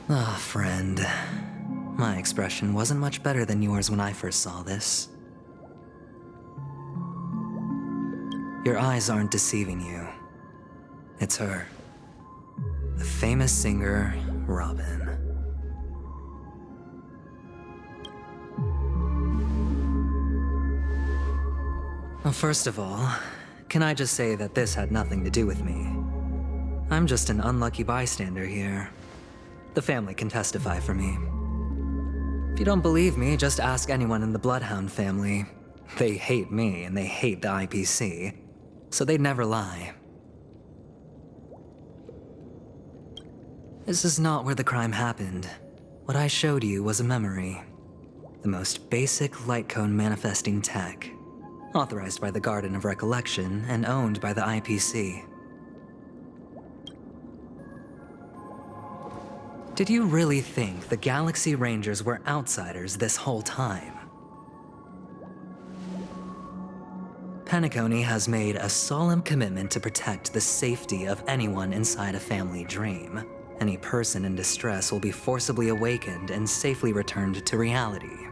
Ah, friend. My expression wasn't much better than yours when I first saw this. Your eyes aren't deceiving you. It's her. The famous singer, Robin. Well, first of all, can I just say that this had nothing to do with me? I'm just an unlucky bystander here. The family can testify for me. If you don't believe me, just ask anyone in the Bloodhound family. They hate me and they hate the IPC, so they'd never lie. This is not where the crime happened. What I showed you was a memory. The most basic light cone manifesting tech, authorized by the Garden of Recollection and owned by the IPC. Did you really think the Galaxy Rangers were outsiders this whole time? Penacony has made a solemn commitment to protect the safety of anyone inside a family dream. Any person in distress will be forcibly awakened and safely returned to reality.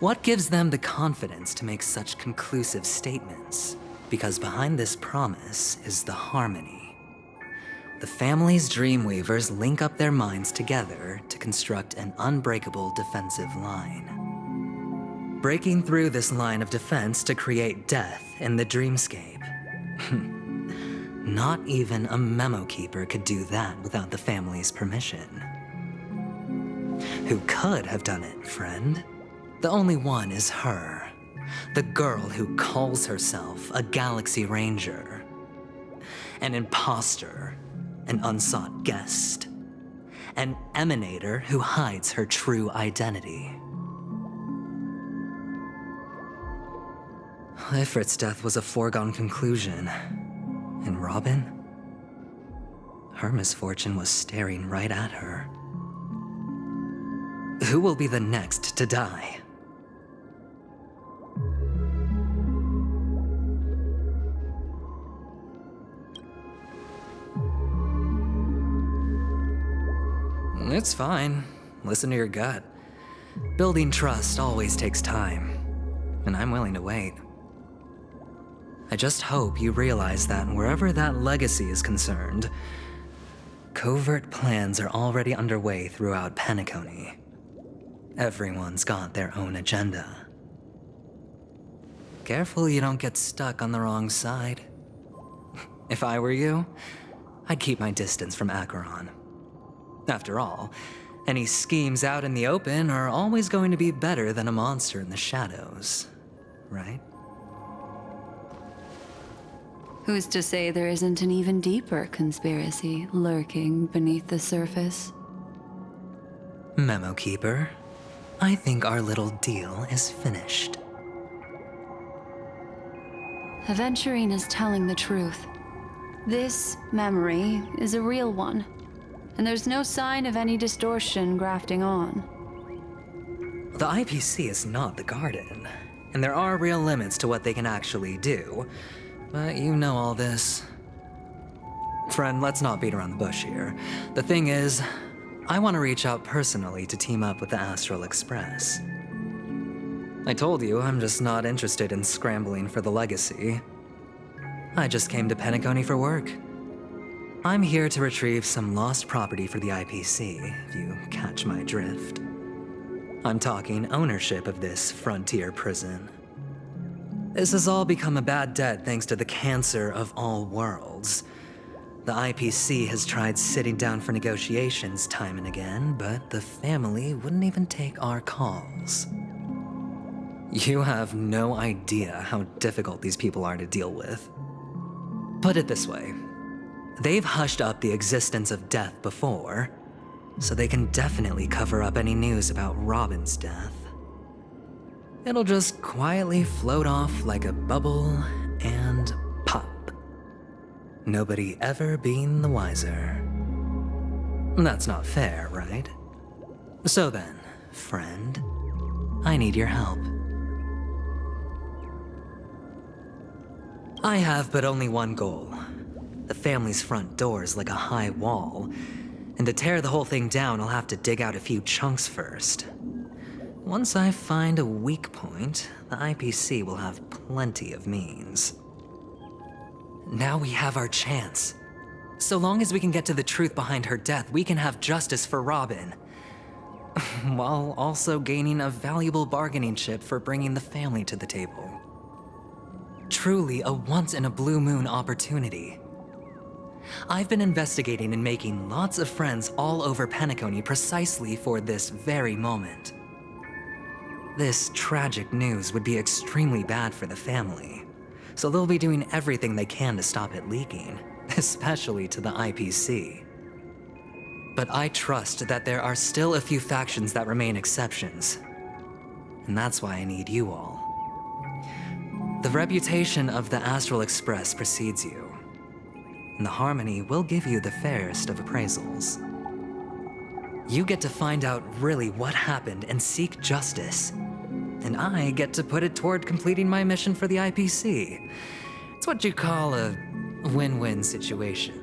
What gives them the confidence to make such conclusive statements? Because behind this promise is the harmony. The family's Dreamweavers link up their minds together to construct an unbreakable defensive line. Breaking through this line of defense to create death in the dreamscape. Not even a memo keeper could do that without the family's permission. Who could have done it, friend? The only one is her. The girl who calls herself a Galaxy Ranger. An imposter. An unsought guest. An emanator who hides her true identity. Ifrit's death was a foregone conclusion. And Robin? Her misfortune was staring right at her. Who will be the next to die? It's fine. Listen to your gut. Building trust always takes time, and I'm willing to wait. I just hope you realize that wherever that legacy is concerned, covert plans are already underway throughout Penacony. Everyone's got their own agenda. Careful you don't get stuck on the wrong side. If I were you, I'd keep my distance from Acheron. After all, any schemes out in the open are always going to be better than a monster in the shadows, right? Who's to say there isn't an even deeper conspiracy lurking beneath the surface? Memo Keeper, I think our little deal is finished. Aventurine is telling the truth. This memory is a real one, and there's no sign of any distortion grafting on. The IPC is not the Garden, and there are real limits to what they can actually do. But you know all this. Friend, let's not beat around the bush here. The thing is, I want to reach out personally to team up with the Astral Express. I told you I'm just not interested in scrambling for the legacy. I just came to Penacony for work. I'm here to retrieve some lost property for the IPC, if you catch my drift. I'm talking ownership of this frontier prison. This has all become a bad debt thanks to the cancer of all worlds. The IPC has tried sitting down for negotiations time and again, but the family wouldn't even take our calls. You have no idea how difficult these people are to deal with. Put it this way. They've hushed up the existence of death before, so they can definitely cover up any news about Robin's death. It'll just quietly float off like a bubble and pop. Nobody ever being the wiser. That's not fair, right? So then, friend, I need your help. I have but only one goal. The family's front door is like a high wall, and to tear the whole thing down, I'll have to dig out a few chunks first. Once I find a weak point, the IPC will have plenty of means. Now we have our chance. So long as we can get to the truth behind her death, we can have justice for Robin. While also gaining a valuable bargaining chip for bringing the family to the table. Truly a once-in-a-blue-moon opportunity. I've been investigating and making lots of friends all over Penacony precisely for this very moment. This tragic news would be extremely bad for the family, so they'll be doing everything they can to stop it leaking, especially to the IPC. But I trust that there are still a few factions that remain exceptions, and that's why I need you all. The reputation of the Astral Express precedes you, and the Harmony will give you the fairest of appraisals. You get to find out really what happened and seek justice, and I get to put it toward completing my mission for the IPC. It's what you call a win-win situation.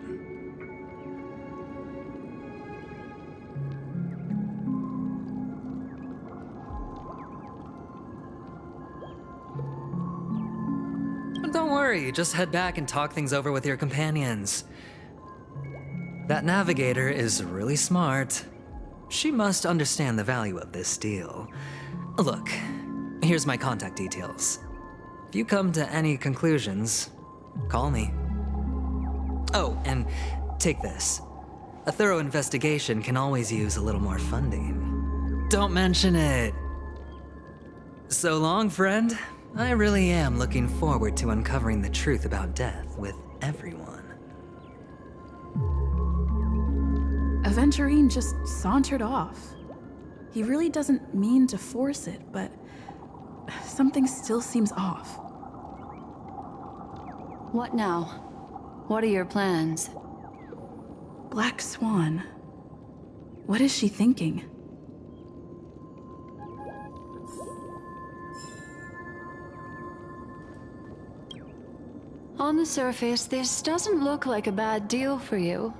Don't worry, just head back and talk things over with your companions. That navigator is really smart. She must understand the value of this deal. Look, here's my contact details. If you come to any conclusions, call me. Oh, and take this. A thorough investigation can always use a little more funding. Don't mention it. So long, friend. I really am looking forward to uncovering the truth about death with everyone. Aventurine just sauntered off. He really doesn't mean to force it, but something still seems off. What now? What are your plans? Black Swan. What is she thinking? On the surface, this doesn't look like a bad deal for you.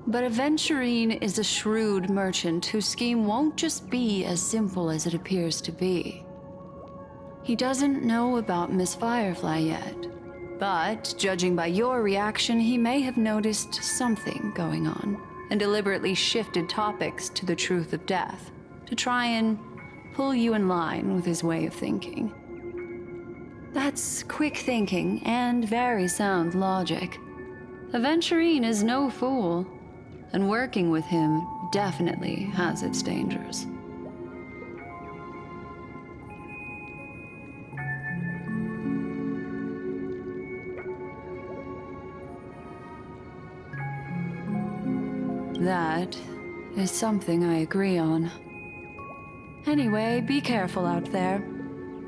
But Aventurine is a shrewd merchant whose scheme won't just be as simple as it appears to be. He doesn't know about Miss Firefly yet, but judging by your reaction, he may have noticed something going on and deliberately shifted topics to the truth of death to try and pull you in line with his way of thinking. That's quick thinking and very sound logic. Aventurine is no fool, and working with him definitely has its dangers. That is something I agree on. Anyway, be careful out there.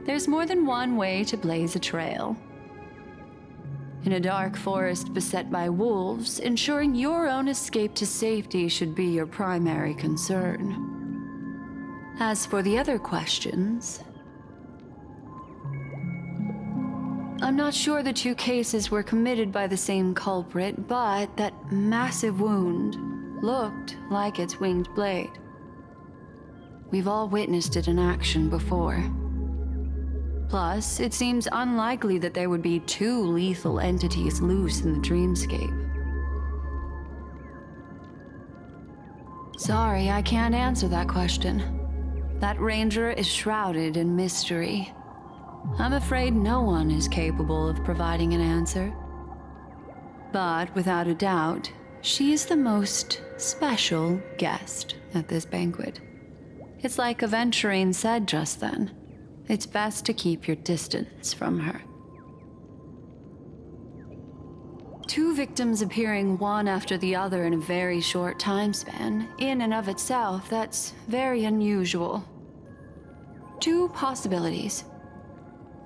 There's more than one way to blaze a trail. In a dark forest beset by wolves, ensuring your own escape to safety should be your primary concern. As for the other questions, I'm not sure the two cases were committed by the same culprit, but that massive wound looked like its winged blade. We've all witnessed it in action before. Plus, it seems unlikely that there would be two lethal entities loose in the dreamscape. Sorry, I can't answer that question. That ranger is shrouded in mystery. I'm afraid no one is capable of providing an answer. But without a doubt, she is the most special guest at this banquet. It's like Aventurine said just then. It's best to keep your distance from her. Two victims appearing one after the other in a very short time span, in and of itself, that's very unusual. Two possibilities.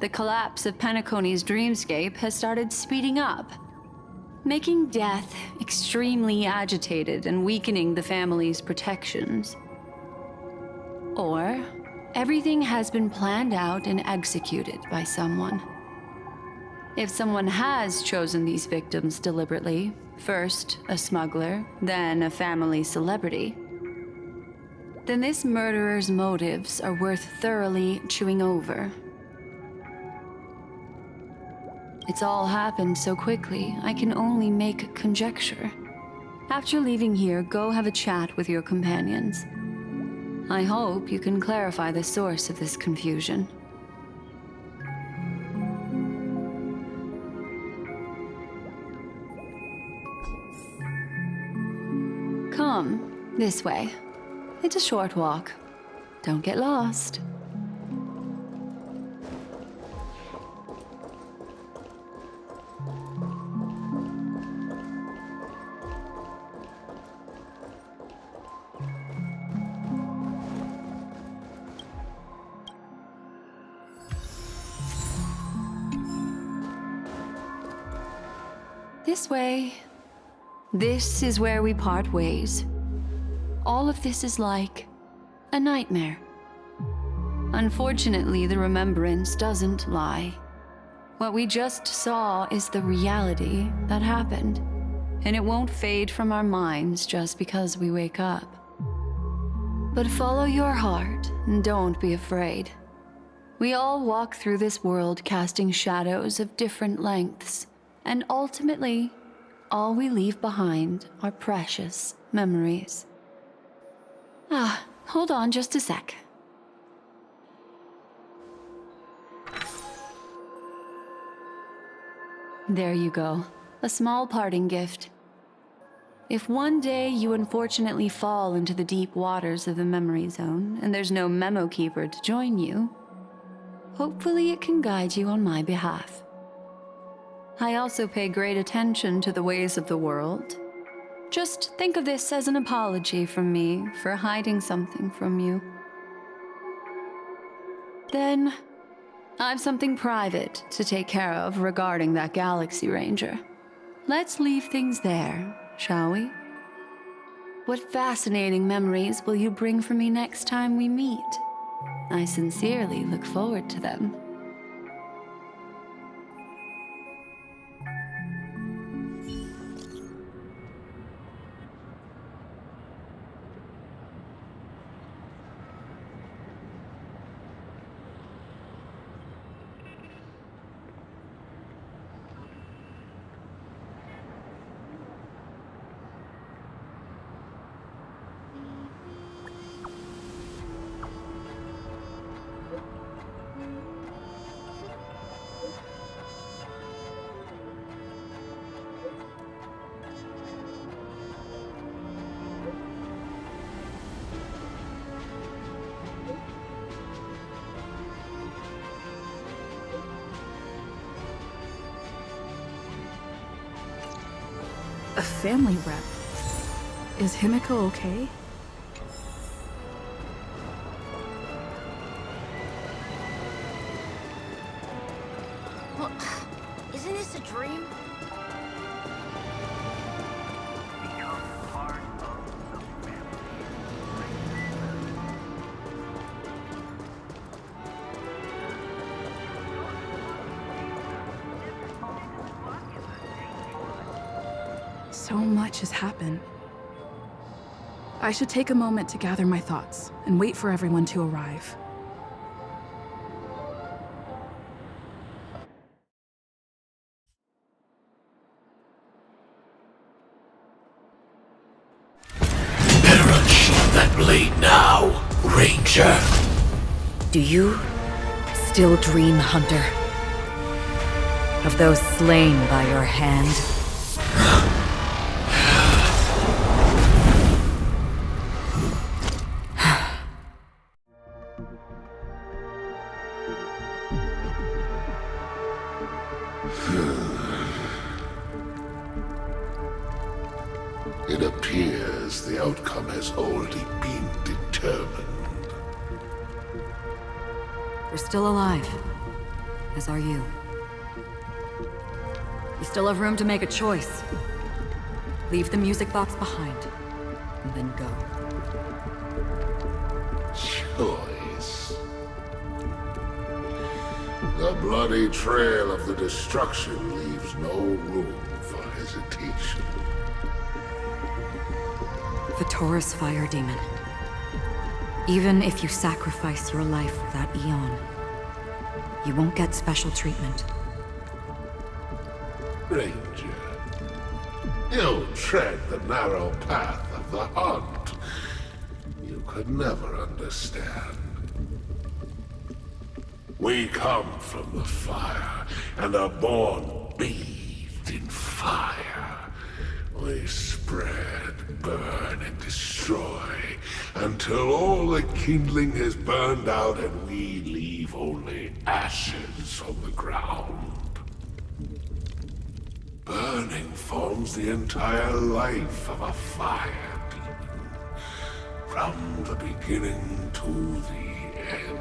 The collapse of Penacony's dreamscape has started speeding up, making death extremely agitated and weakening the family's protections. Or everything has been planned out and executed by someone. If someone has chosen these victims deliberately, first a smuggler, then a family celebrity, then this murderer's motives are worth thoroughly chewing over. It's all happened so quickly, I can only make conjecture. After leaving here, go have a chat with your companions. I hope you can clarify the source of this confusion. Come, this way. It's a short walk. Don't get lost. This way. This is where we part ways. All of this is like a nightmare. Unfortunately, the remembrance doesn't lie. What we just saw is the reality that happened, and it won't fade from our minds just because we wake up. But follow your heart and don't be afraid. We all walk through this world casting shadows of different lengths, and ultimately, all we leave behind are precious memories. Hold on just a sec. There you go. A small parting gift. If one day you unfortunately fall into the deep waters of the memory zone and there's no memo keeper to join you, hopefully it can guide you on my behalf. I also pay great attention to the ways of the world. Just think of this as an apology from me for hiding something from you. Then, I've something private to take care of regarding that Galaxy Ranger. Let's leave things there, shall we? What fascinating memories will you bring for me next time we meet? I sincerely look forward to them. A family rep. Is Himiko okay? Well, isn't this a dream? So much has happened. I should take a moment to gather my thoughts and wait for everyone to arrive. Better unsheath that blade now, Ranger. Do you still dream, Hunter? Of those slain by your hand? It appears the outcome has already been determined. You're still alive, as are you. You still have room to make a choice. Leave the music box behind, and then go. Choice. The bloody trail of the destruction leaves no room for hesitation. The Taurus Fire Demon. Even if you sacrifice your life for that Eon, you won't get special treatment. Ranger, you tread the narrow path of the hunt. You could never understand. We come from the fire, and are born bathed in fire. We spread, burn, and destroy, until all the kindling has burned out and we leave only ashes on the ground. Burning forms the entire life of a fire demon, from the beginning to the end.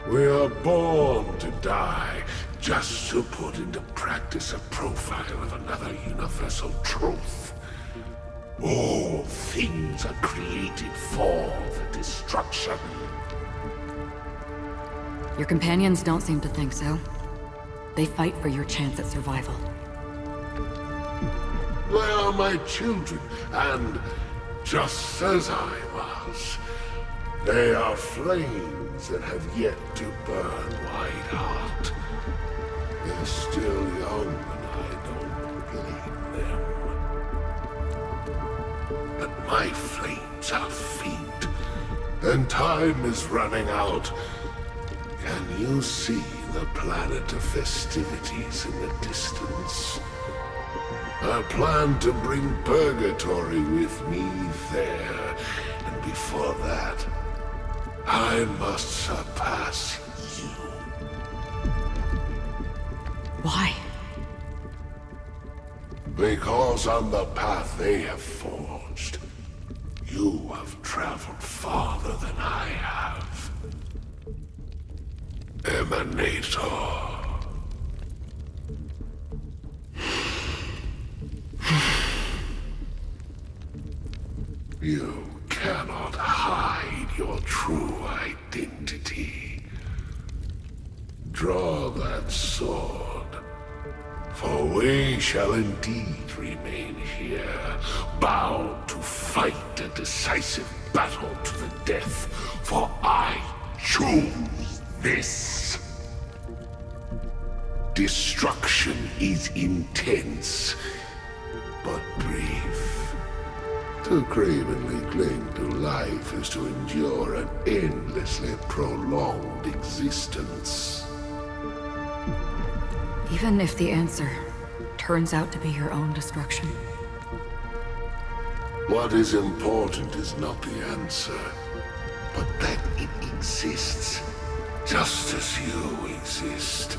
We are born to die, just to put into practice a profile of another universal truth. All things are created for the destruction. Your companions don't seem to think so. They fight for your chance at survival. They are my children, and just as I was, they are flames that have yet to burn wide out. They're still young, and I don't blame them. But my flames are faint, and time is running out. Can you see the planet of festivities in the distance? I plan to bring Purgatory with me there, and before that, I must surpass you. Why? Because on the path they have forged, you have traveled farther than I have. Emanator. You cannot hide your true identity. Draw that sword, for we shall indeed remain here, bound to fight a decisive battle to the death, for I choose this. Destruction is intense, but brief. To cravenly cling to life is to endure an endlessly prolonged existence. Even if the answer turns out to be your own destruction. What is important is not the answer, but that it exists, just as you exist.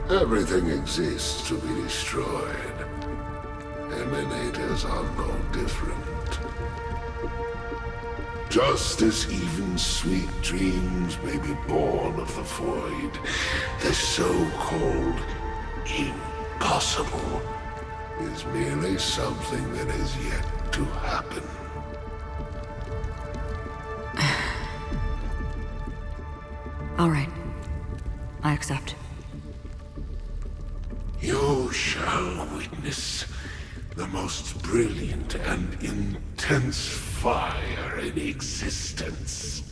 Everything exists to be destroyed. Emanators are no different. Just as even sweet dreams may be born of the void, the so-called impossible is merely something that is yet to happen. All right. I accept. You shall witness the most brilliant and intense fire in existence.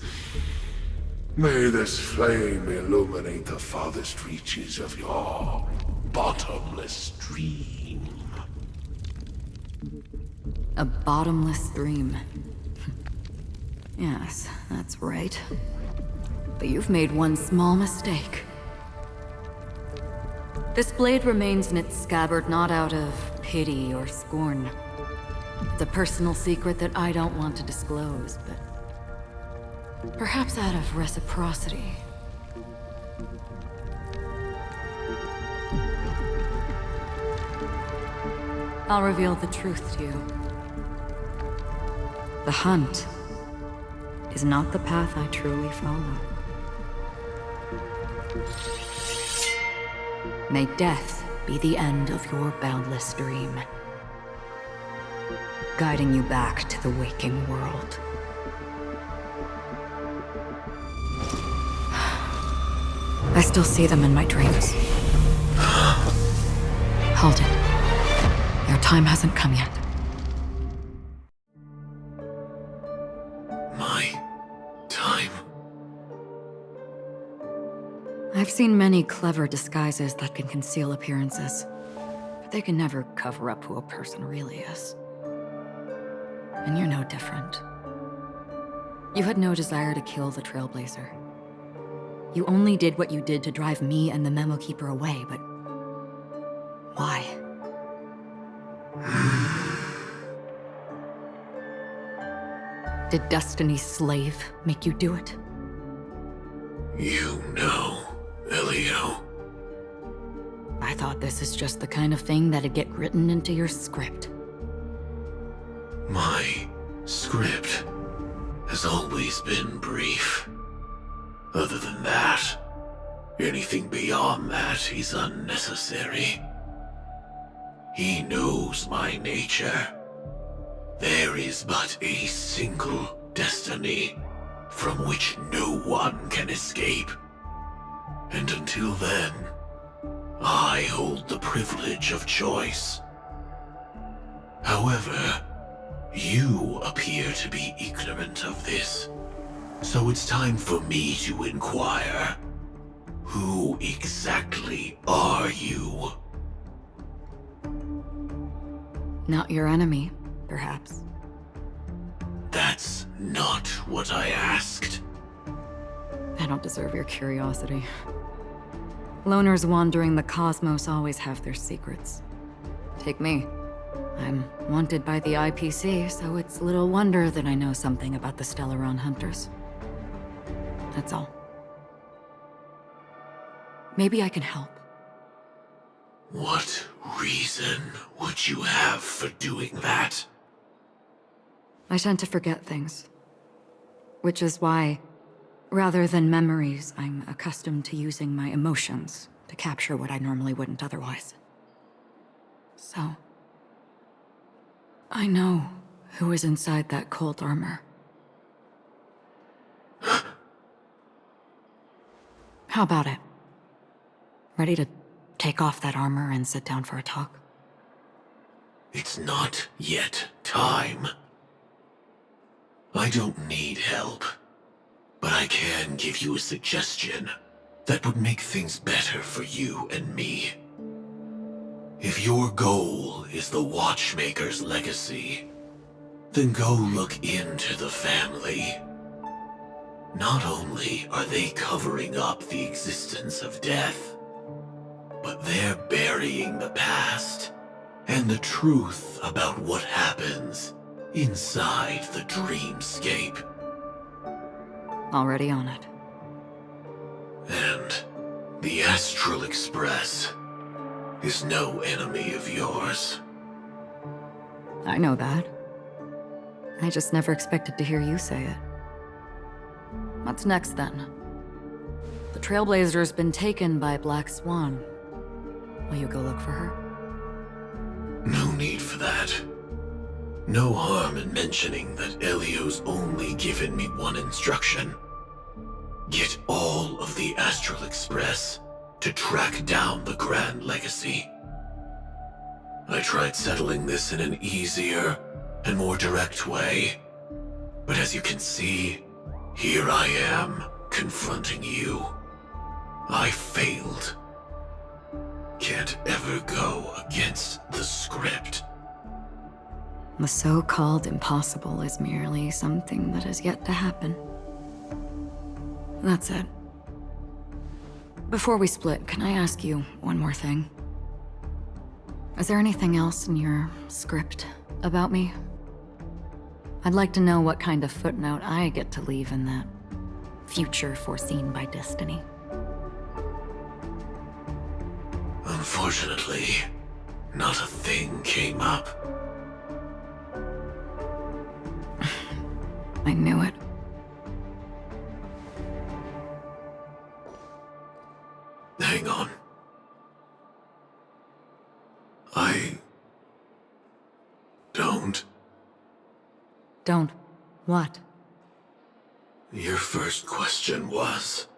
May this flame illuminate the farthest reaches of your bottomless dream. A bottomless dream. Yes, that's right. But you've made one small mistake. This blade remains in its scabbard not out of pity or scorn. It's a personal secret that I don't want to disclose, but perhaps out of reciprocity. I'll reveal the truth to you. The hunt is not the path I truly follow. May death be the end of your boundless dream, guiding you back to the waking world. I still see them in my dreams. Hold it. Your time hasn't come yet. My time? I've seen many clever disguises that can conceal appearances, but they can never cover up who a person really is. And you're no different. You had no desire to kill the Trailblazer. You only did what you did to drive me and the Memo Keeper away, but why? Did Destiny's slave make you do it? You know, Elio. I thought this is just the kind of thing that'd get written into your script. My script has always been brief. Other than that, anything beyond that is unnecessary. He knows my nature. There is but a single destiny from which no one can escape. And until then, I hold the privilege of choice. However, you appear to be ignorant of this, so it's time for me to inquire. Who exactly are you? Not your enemy, perhaps. That's not what I asked. I don't deserve your curiosity. Loners wandering the cosmos always have their secrets. Take me. I'm wanted by the IPC, so it's little wonder that I know something about the Stellaron Hunters. That's all. Maybe I can help. What reason would you have for doing that? I tend to forget things. Which is why, rather than memories, I'm accustomed to using my emotions to capture what I normally wouldn't otherwise. So, I know who is inside that cold armor. How about it? Ready to take off that armor and sit down for a talk? It's not yet time. I don't need help, but I can give you a suggestion that would make things better for you and me. If your goal is the Watchmaker's legacy, then go look into the family. Not only are they covering up the existence of death, but they're burying the past and the truth about what happens inside the dreamscape. Already on it. And the Astral Express is no enemy of yours. I know that. I just never expected to hear you say it. What's next, then? The Trailblazer's been taken by Black Swan. Will you go look for her? No need for that. No harm in mentioning that Elio's only given me one instruction. Get all of the Astral Express to track down the Grand Legacy. I tried settling this in an easier and more direct way, but as you can see, here I am, confronting you. I failed. Can't ever go against the script. The so-called impossible is merely something that has yet to happen. That's it. Before we split, can I ask you one more thing? Is there anything else in your script about me? I'd like to know what kind of footnote I get to leave in that future foreseen by destiny. Unfortunately, not a thing came up. I knew it. Hang on. I don't. Don't. What? Your first question was,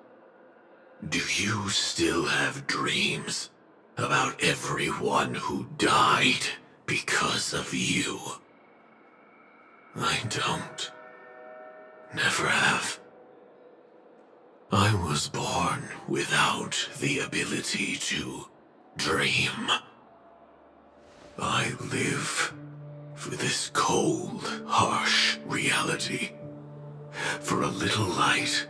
Do you still have dreams about everyone who died because of you? I don't. Never have. I was born without the ability to dream. I live for this cold, harsh reality. For a little light.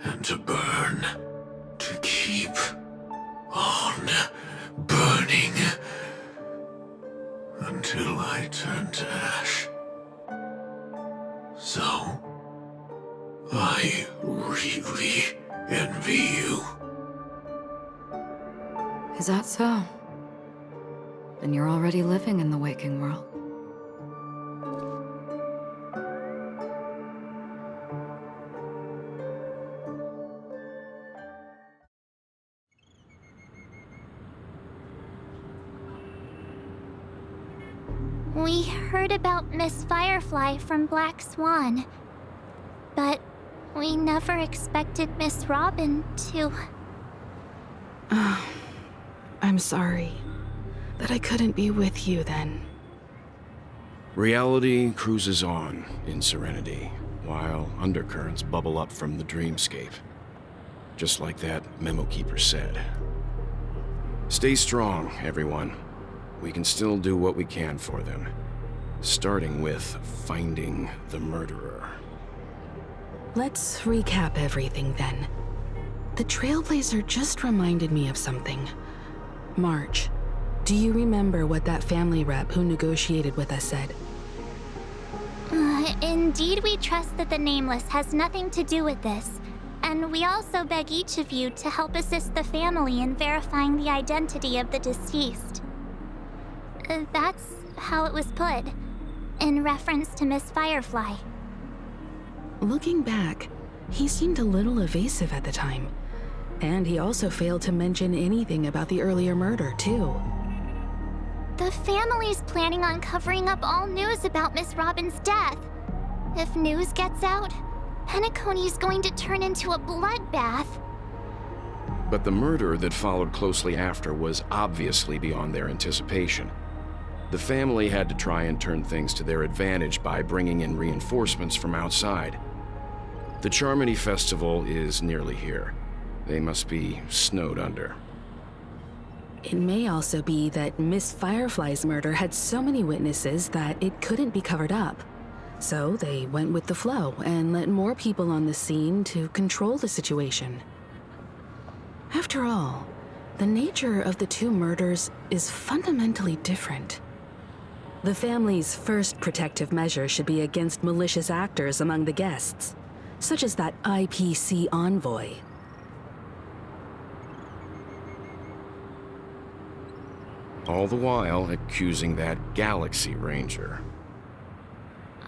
And to burn. To keep on burning. Until I turn to ash. So, I really envy you. Is that so? Then you're already living in the waking world. We heard about Miss Firefly from Black Swan, but we never expected Miss Robin to... I'm sorry that I couldn't be with you then. Reality cruises on in Serenity, while undercurrents bubble up from the dreamscape. Just like that Memo Keeper said. Stay strong, everyone. We can still do what we can for them. Starting with finding the murderer. Let's recap everything then. The Trailblazer just reminded me of something. March, do you remember what that family rep who negotiated with us said? Indeed, we trust that the Nameless has nothing to do with this. And we also beg each of you to help assist the family in verifying the identity of the deceased. That's how it was put, in reference to Miss Firefly. Looking back, he seemed a little evasive at the time. And he also failed to mention anything about the earlier murder, too. The family's planning on covering up all news about Miss Robin's death. If news gets out, Penacony's going to turn into a bloodbath. But the murder that followed closely after was obviously beyond their anticipation. The family had to try and turn things to their advantage by bringing in reinforcements from outside. The Charmony Festival is nearly here. They must be snowed under. It may also be that Miss Firefly's murder had so many witnesses that it couldn't be covered up. So they went with the flow and let more people on the scene to control the situation. After all, the nature of the two murders is fundamentally different. The family's first protective measure should be against malicious actors among the guests, such as that IPC envoy. All the while accusing that Galaxy Ranger.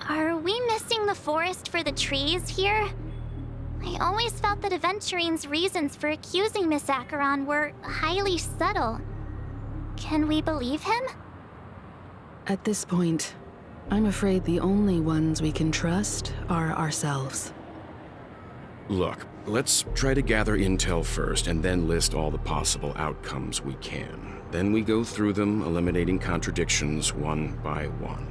Are we missing the forest for the trees here? I always felt that Aventurine's reasons for accusing Miss Acheron were highly subtle. Can we believe him? At this point, I'm afraid the only ones we can trust are ourselves. Look, let's try to gather intel first and then list all the possible outcomes we can. Then we go through them, eliminating contradictions one by one.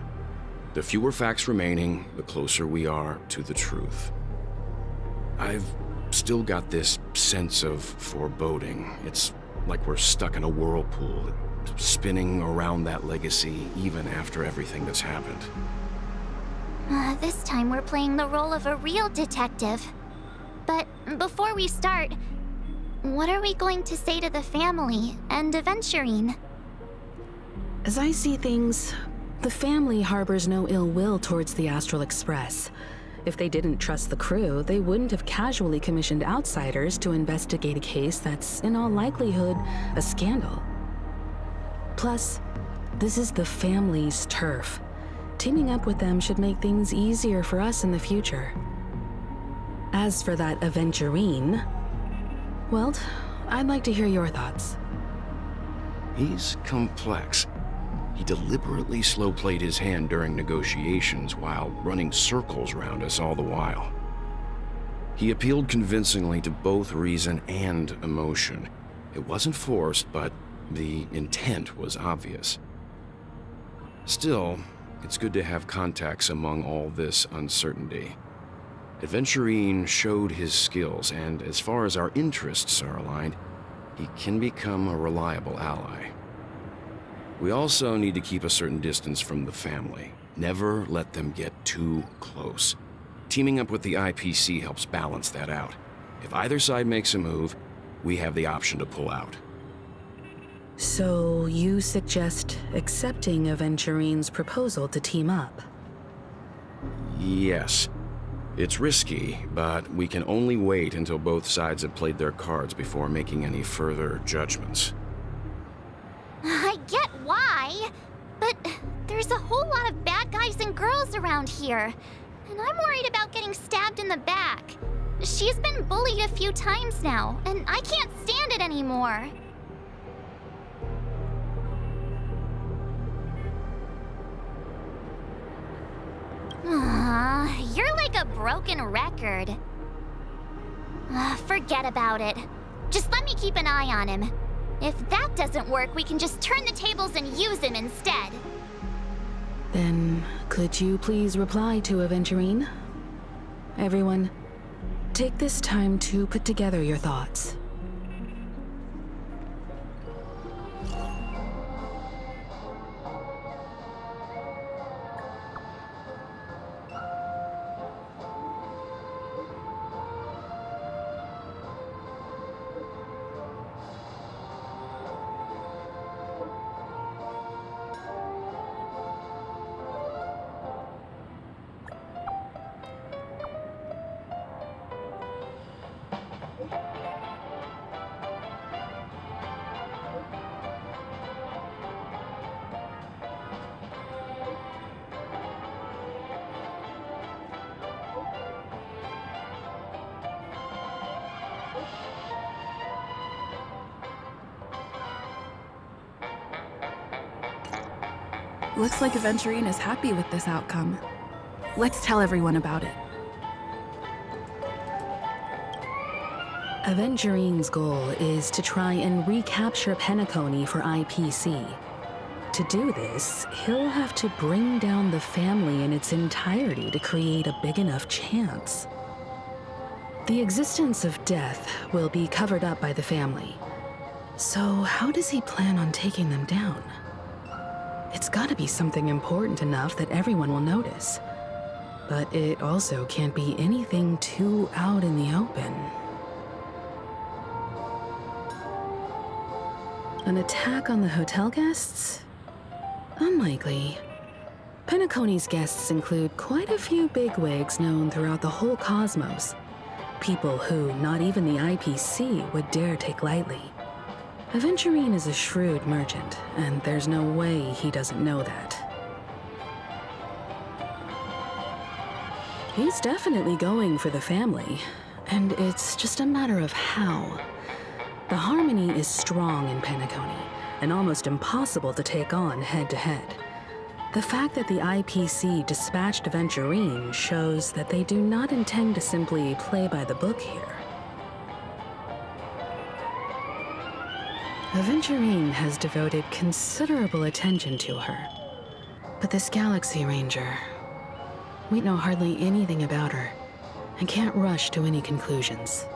The fewer facts remaining, the closer we are to the truth. I've still got this sense of foreboding. It's like we're stuck in a whirlpool, spinning around that legacy even after everything that's happened. This time we're playing the role of a real detective. But before we start, what are we going to say to the family and Aventurine? As I see things, the family harbors no ill will towards the Astral Express. If they didn't trust the crew, they wouldn't have casually commissioned outsiders to investigate a case that's, in all likelihood, a scandal. Plus, this is the family's turf. Teaming up with them should make things easier for us in the future. As for that Aventurine, well, I'd like to hear your thoughts. He's complex. He deliberately slow-played his hand during negotiations while running circles around us all the while. He appealed convincingly to both reason and emotion. It wasn't forced, but the intent was obvious. Still, it's good to have contacts among all this uncertainty. Aventurine showed his skills, and as far as our interests are aligned, he can become a reliable ally. We also need to keep a certain distance from the family. Never let them get too close. Teaming up with the IPC helps balance that out. If either side makes a move, we have the option to pull out. So you suggest accepting Aventurine's proposal to team up? Yes. It's risky, but we can only wait until both sides have played their cards before making any further judgments. I get why, but there's a whole lot of bad guys and girls around here, and I'm worried about getting stabbed in the back. She's been bullied a few times now, and I can't stand it anymore. You're like a broken record. Forget about it. Just let me keep an eye on him. If that doesn't work, we can just turn the tables and use him instead. Then, could you please reply to Aventurine? Everyone, take this time to put together your thoughts. Looks like Aventurine is happy with this outcome. Let's tell everyone about it. Aventurine's goal is to try and recapture Penacony for IPC. To do this, he'll have to bring down the family in its entirety to create a big enough chance. The existence of death will be covered up by the family. So how does he plan on taking them down? It's gotta be something important enough that everyone will notice. But it also can't be anything too out in the open. An attack on the hotel guests? Unlikely. Penacony's guests include quite a few bigwigs known throughout the whole cosmos. People who not even the IPC would dare take lightly. Aventurine is a shrewd merchant, and there's no way he doesn't know that. He's definitely going for the family, and it's just a matter of how. The harmony is strong in Penacony, and almost impossible to take on head-to-head. The fact that the IPC dispatched Aventurine shows that they do not intend to simply play by the book here. Aventurine has devoted considerable attention to her. But this Galaxy Ranger, we know hardly anything about her, and can't rush to any conclusions.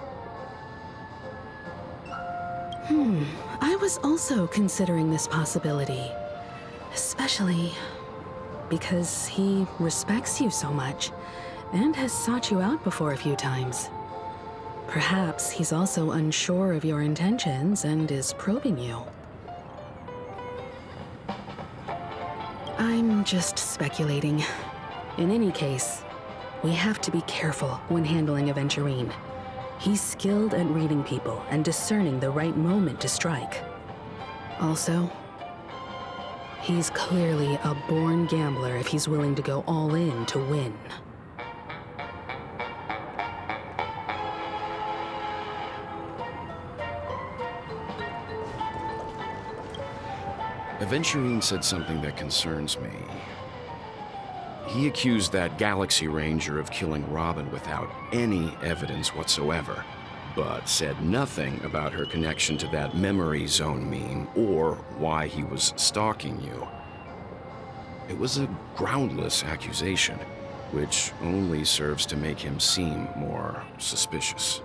I was also considering this possibility, especially because he respects you so much, and has sought you out before a few times. Perhaps he's also unsure of your intentions and is probing you. I'm just speculating. In any case, we have to be careful when handling Aventurine. He's skilled at reading people and discerning the right moment to strike. Also, he's clearly a born gambler if he's willing to go all in to win. Aventurine said something that concerns me. He accused that Galaxy Ranger of killing Robin without any evidence whatsoever, but said nothing about her connection to that memory zone meme or why he was stalking you. It was a groundless accusation, which only serves to make him seem more suspicious.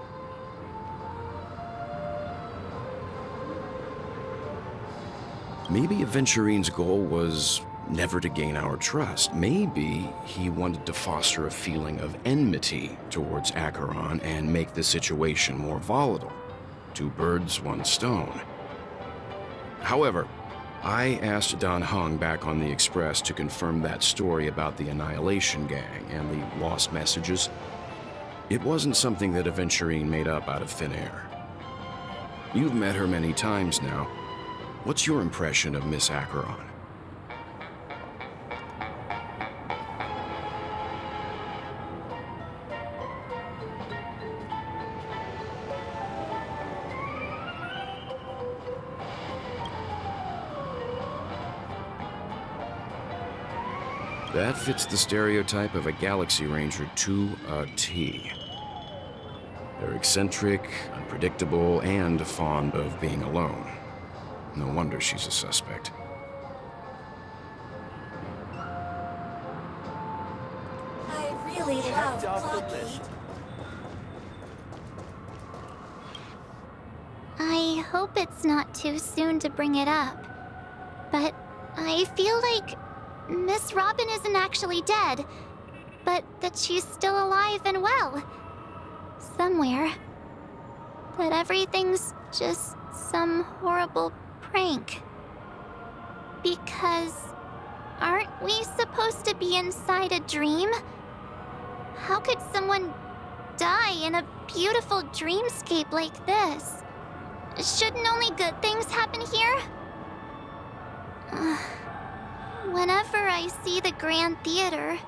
Maybe Aventurine's goal was never to gain our trust. Maybe he wanted to foster a feeling of enmity towards Acheron and make the situation more volatile. Two birds, one stone. However, I asked Don Hung back on the Express to confirm that story about the Annihilation Gang and the lost messages. It wasn't something that Aventurine made up out of thin air. You've met her many times now. What's your impression of Miss Acheron? That fits the stereotype of a Galaxy Ranger to a T. They're eccentric, unpredictable, and fond of being alone. No wonder she's a suspect. I really love Plucky. I hope it's not too soon to bring it up, but I feel like Miss Robin isn't actually dead, but that she's still alive and well. Somewhere. That everything's just some horrible prank. Because aren't we supposed to be inside a dream? How could someone die in a beautiful dreamscape like this? Shouldn't only good things happen here? Whenever I see the Grand Theater,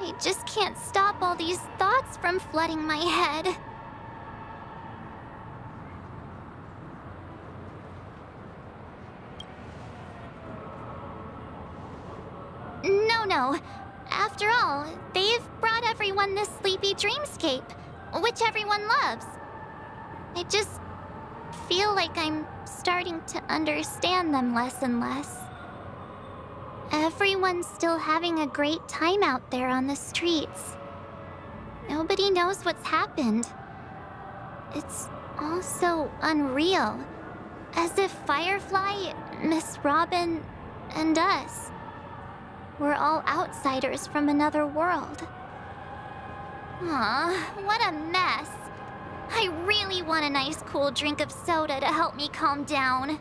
I just can't stop all these thoughts from flooding my head. No. After all, they've brought everyone this sleepy dreamscape, which everyone loves. I just feel like I'm starting to understand them less and less. Everyone's still having a great time out there on the streets. Nobody knows what's happened. It's all so unreal. As if Firefly, Miss Robin, and us were all outsiders from another world. Aw, what a mess. I really want a nice cool drink of soda to help me calm down.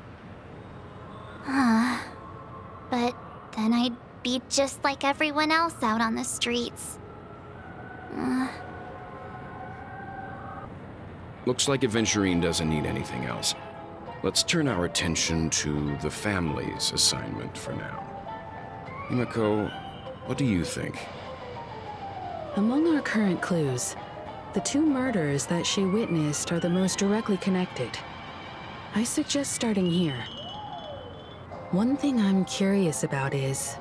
But then I'd be just like everyone else out on the streets. Looks like Aventurine doesn't need anything else. Let's turn our attention to the family's assignment for now. Himeko, what do you think? Among our current clues, the two murders that she witnessed are the most directly connected. I suggest starting here. One thing I'm curious about is,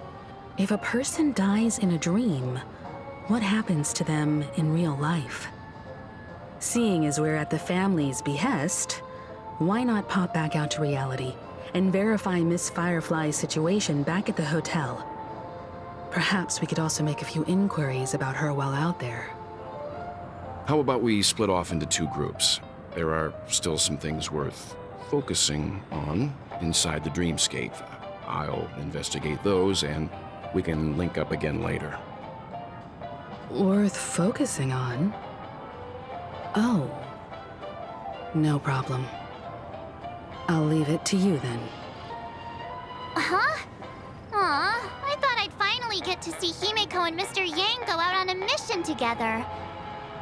if a person dies in a dream, what happens to them in real life? Seeing as we're at the family's behest, why not pop back out to reality and verify Miss Firefly's situation back at the hotel? Perhaps we could also make a few inquiries about her while out there. How about we split off into two groups? There are still some things worth focusing on inside the dreamscape. I'll investigate those, and we can link up again later. Worth focusing on? Oh. No problem. I'll leave it to you then. Huh? Aw, I thought I'd finally get to see Himeko and Mr. Yang go out on a mission together.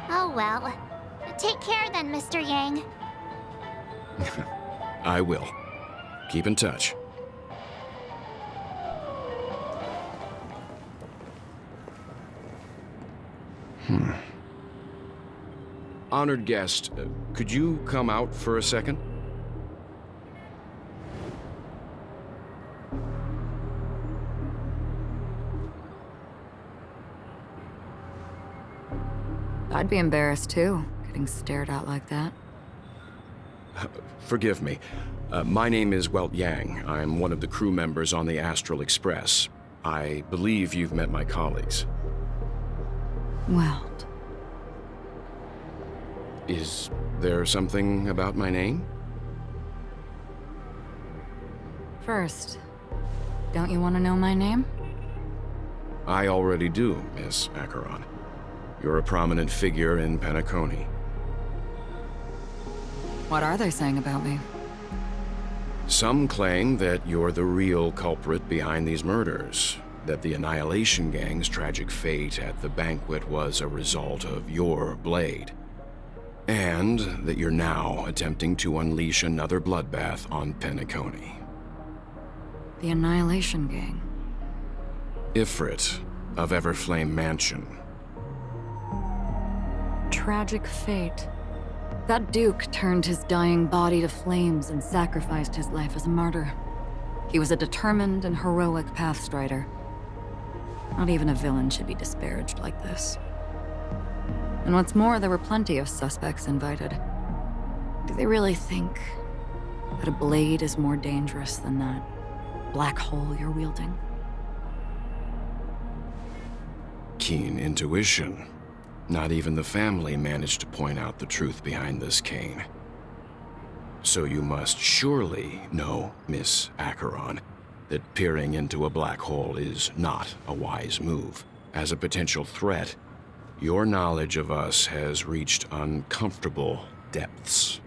Oh well. Take care then, Mr. Yang. I will. Keep in touch. Honored guest, could you come out for a second? I'd be embarrassed too, getting stared at like that. Forgive me. My name is Welt Yang. I'm one of the crew members on the Astral Express. I believe you've met my colleagues. Welt. Is there something about my name? First, don't you want to know my name? I already do, Miss Acheron. You're a prominent figure in Penacony. What are they saying about me? Some claim that you're the real culprit behind these murders, that the Annihilation Gang's tragic fate at the banquet was a result of your blade, and that you're now attempting to unleash another bloodbath on Penacony. The Annihilation Gang. Ifrit of Everflame Mansion. Tragic fate. That Duke turned his dying body to flames and sacrificed his life as a martyr. He was a determined and heroic pathstrider. Not even a villain should be disparaged like this. And what's more, there were plenty of suspects invited. Do they really think that a blade is more dangerous than that black hole you're wielding? Keen intuition. Not even the family managed to point out the truth behind this cane. So you must surely know, Miss Acheron, that peering into a black hole is not a wise move. As a potential threat, your knowledge of us has reached uncomfortable depths.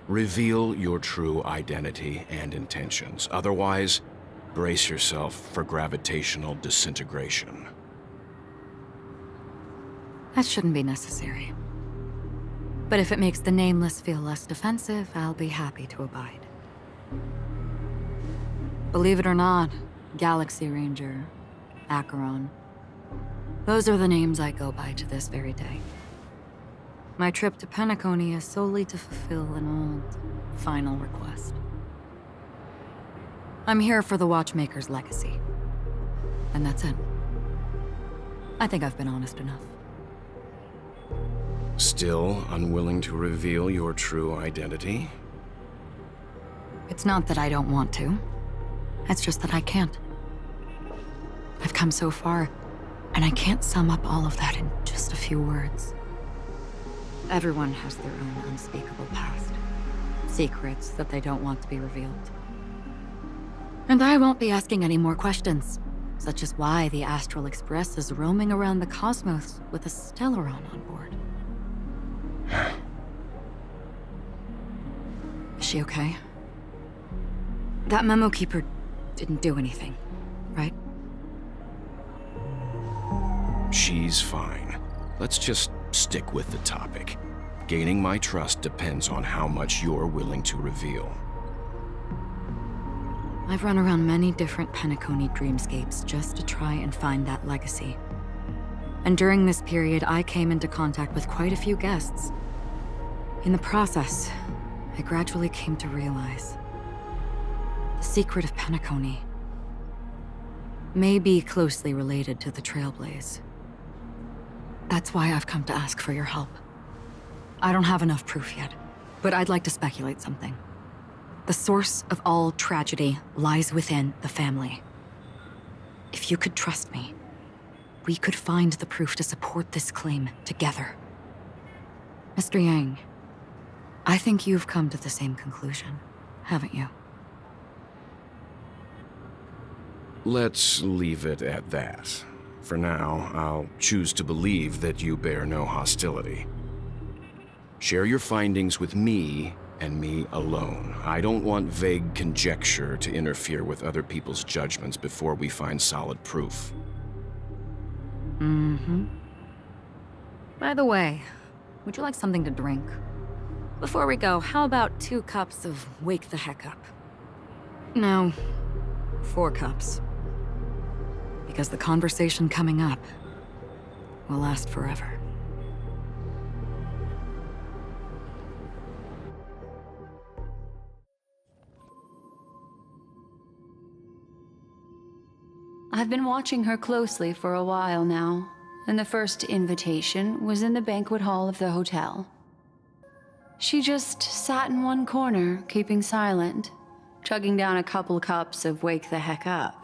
Reveal your true identity and intentions. Otherwise, brace yourself for gravitational disintegration. That shouldn't be necessary. But if it makes the Nameless feel less defensive, I'll be happy to abide. Believe it or not, Galaxy Ranger, Acheron, those are the names I go by to this very day. My trip to Penacony is solely to fulfill an old, final request. I'm here for the Watchmaker's legacy. And that's it. I think I've been honest enough. Still unwilling to reveal your true identity? It's not that I don't want to. It's just that I can't. I've come so far, and I can't sum up all of that in just a few words. Everyone has their own unspeakable past. Secrets that they don't want to be revealed. And I won't be asking any more questions, such as why the Astral Express is roaming around the cosmos with a Stellaron on board. Is she okay? That Memo Keeper didn't do anything, right? She's fine. Let's just stick with the topic. Gaining my trust depends on how much you're willing to reveal. I've run around many different Penacony dreamscapes just to try and find that legacy. And during this period, I came into contact with quite a few guests. In the process, I gradually came to realize the secret of Penacony may be closely related to the Trailblaze. That's why I've come to ask for your help. I don't have enough proof yet, but I'd like to speculate something. The source of all tragedy lies within the family. If you could trust me, we could find the proof to support this claim together. Mr. Yang, I think you've come to the same conclusion, haven't you? Let's leave it at that. For now, I'll choose to believe that you bear no hostility. Share your findings with me and me alone. I don't want vague conjecture to interfere with other people's judgments before we find solid proof. By the way, would you like something to drink? Before we go, how about 2 cups of Wake the Heck Up? No, 4 cups. Because the conversation coming up will last forever. I've been watching her closely for a while now, and the first invitation was in the banquet hall of the hotel. She just sat in one corner, keeping silent, chugging down a couple cups of Wake the Heck Up.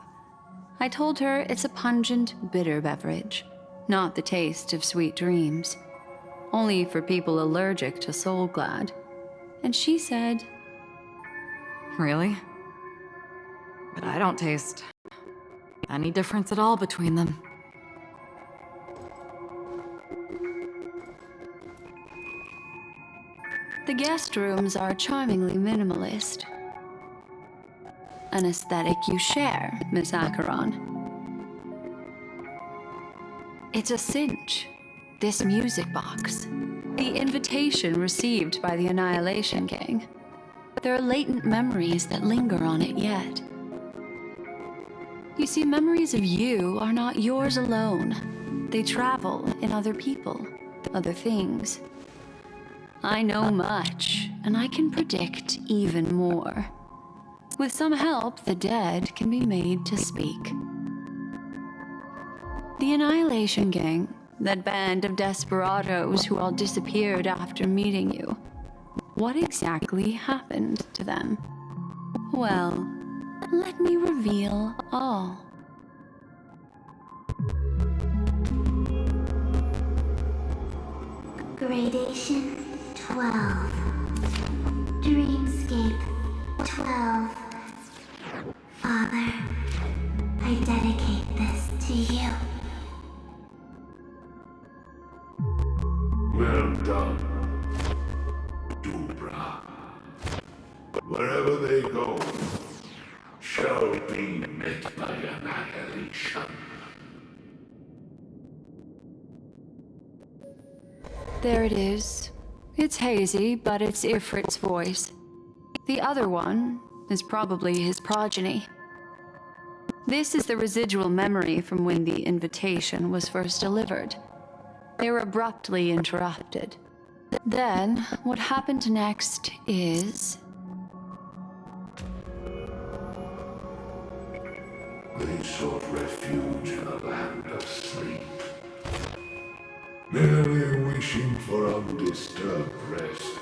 I told her it's a pungent, bitter beverage, not the taste of sweet dreams, only for people allergic to Soul Glad. And she said, Really? But I don't taste any difference at all between them. the guest rooms are charmingly minimalist. An aesthetic you share, Miss Acheron. It's a cinch, this music box. The invitation received by the Annihilation Gang. There are latent memories that linger on it yet. You see, memories of you are not yours alone. They travel in other people, other things. I know much, and I can predict even more. With some help, the dead can be made to speak. The Annihilation Gang, that band of desperados who all disappeared after meeting you. What exactly happened to them? Well, let me reveal all. Gradation 12. Dreamscape 12. Father, I dedicate this to you. Well done, Dubra. Wherever they go, shall be met by annihilation. There it is. It's hazy, but it's Ifrit's voice. The other one is probably his progeny. This is the residual memory from when the invitation was first delivered. They were abruptly interrupted. Then, what happened next is... They sought refuge in a land of sleep, merely wishing for undisturbed rest,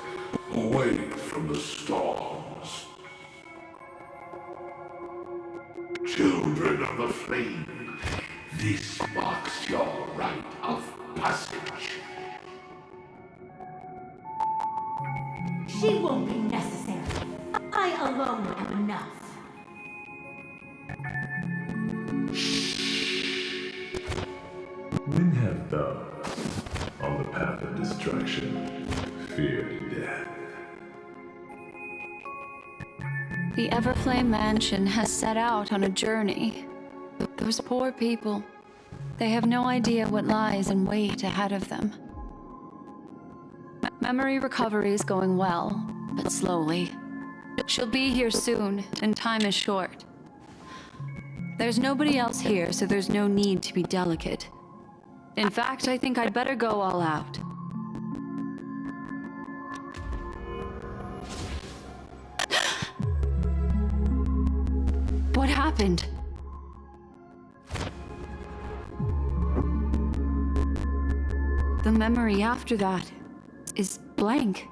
away from the storms. Children of the flame, this marks your rite of passage. She won't be necessary. I alone am enough. When have thou, on the path of destruction, feared death? The Everflame Mansion has set out on a journey. Those poor people, they have no idea what lies in wait ahead of them. Memory recovery is going well, but slowly. She'll be here soon, and time is short. There's nobody else here, so there's no need to be delicate. In fact, I think I'd better go all out. What happened? The memory after that is blank.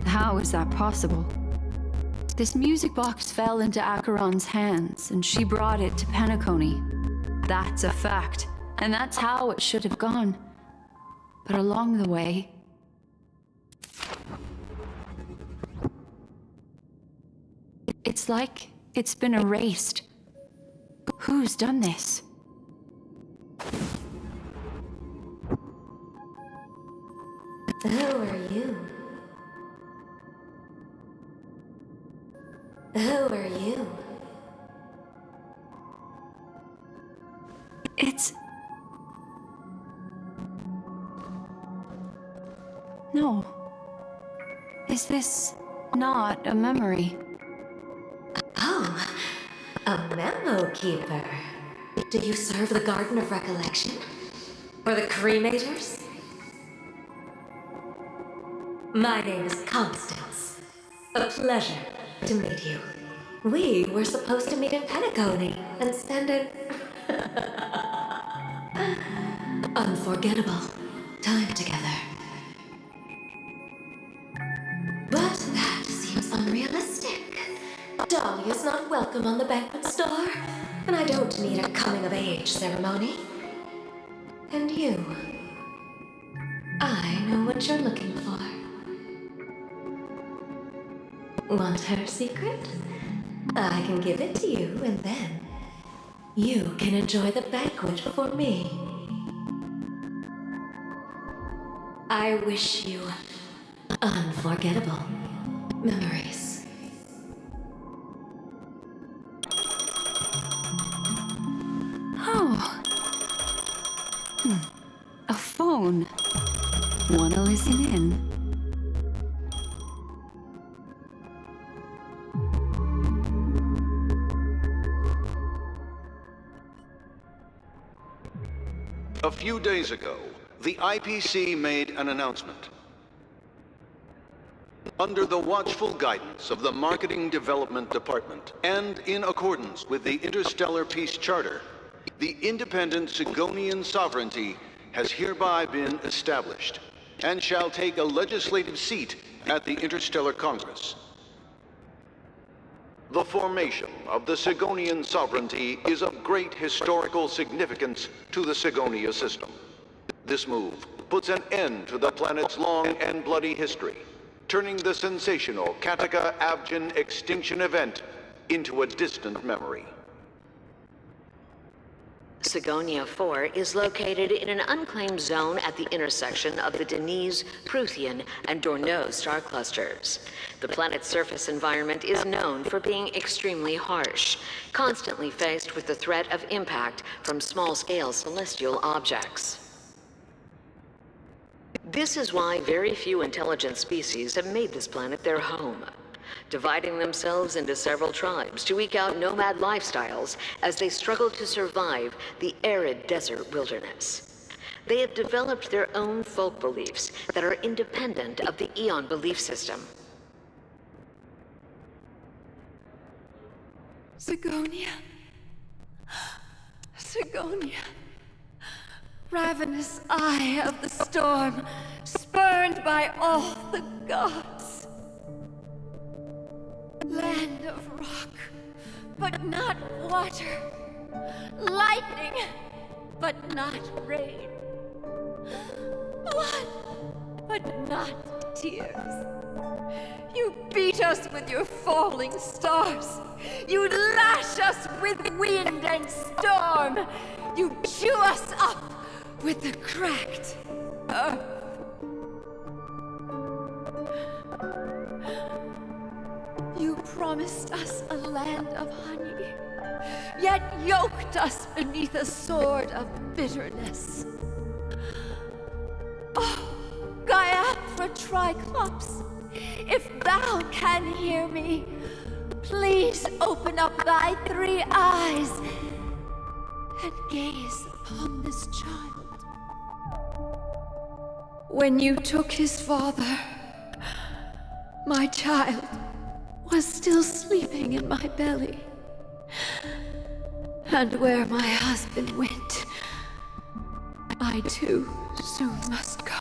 How is that possible? This music box fell into Acheron's hands, and she brought it to Penacony. That's a fact, and that's how it should have gone. But along the way... it's like it's been erased. Who's done this? Who are you? Who are you? It's... No. Is this not a memory? Oh, a memo keeper. Do you serve the Garden of Recollection? Or the Cremators? My name is Constance. A pleasure to meet you. We were supposed to meet in Penacony and spend an unforgettable time together. But that seems unrealistic. Dolly is not welcome on the banquet star, and I don't need a coming-of-age ceremony. And you, I know what you're looking for. Want her secret? I can give it to you, and then you can enjoy the banquet for me. I wish you unforgettable memories. Oh. A phone. Wanna listen in? A few days ago, the IPC made an announcement. Under the watchful guidance of the Marketing Development Department, and in accordance with the Interstellar Peace Charter, the independent Sigonian sovereignty has hereby been established, and shall take a legislative seat at the Interstellar Congress. The formation of the Sigonian sovereignty is of great historical significance to the Sigonia system. This move puts an end to the planet's long and bloody history, turning the sensational Kataka-Abjin extinction event into a distant memory. Sigonia 4 is located in an unclaimed zone at the intersection of the Denise, Prothean, and Dorneau star clusters. The planet's surface environment is known for being extremely harsh, constantly faced with the threat of impact from small-scale celestial objects. This is why very few intelligent species have made this planet their home, dividing themselves into several tribes to eke out nomad lifestyles as they struggle to survive the arid desert wilderness. They have developed their own folk beliefs that are independent of the Eon belief system. Sigonia. Sigonia. Ravenous eye of the storm, spurned by all the gods. Land of rock, but not water. Lightning, but not rain. Blood, but not tears. You beat us with your falling stars. You lash us with wind and storm. You chew us up with the cracked earth. You promised us a land of honey, yet yoked us beneath a sword of bitterness. Oh, Gaiaphra Triclops, if thou can hear me, please open up thy 3 eyes and gaze upon this child. When you took his father, my child was still sleeping in my belly. And where my husband went, I too soon must go.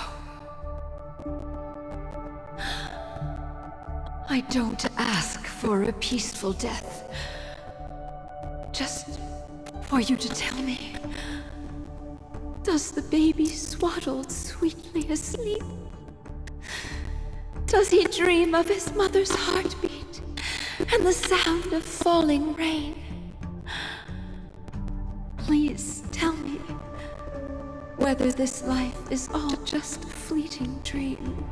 I don't ask for a peaceful death. Just for you to tell me, does the baby swaddled sweetly asleep? Does he dream of his mother's heartbeat and the sound of falling rain? Please tell me whether this life is all just a fleeting dream.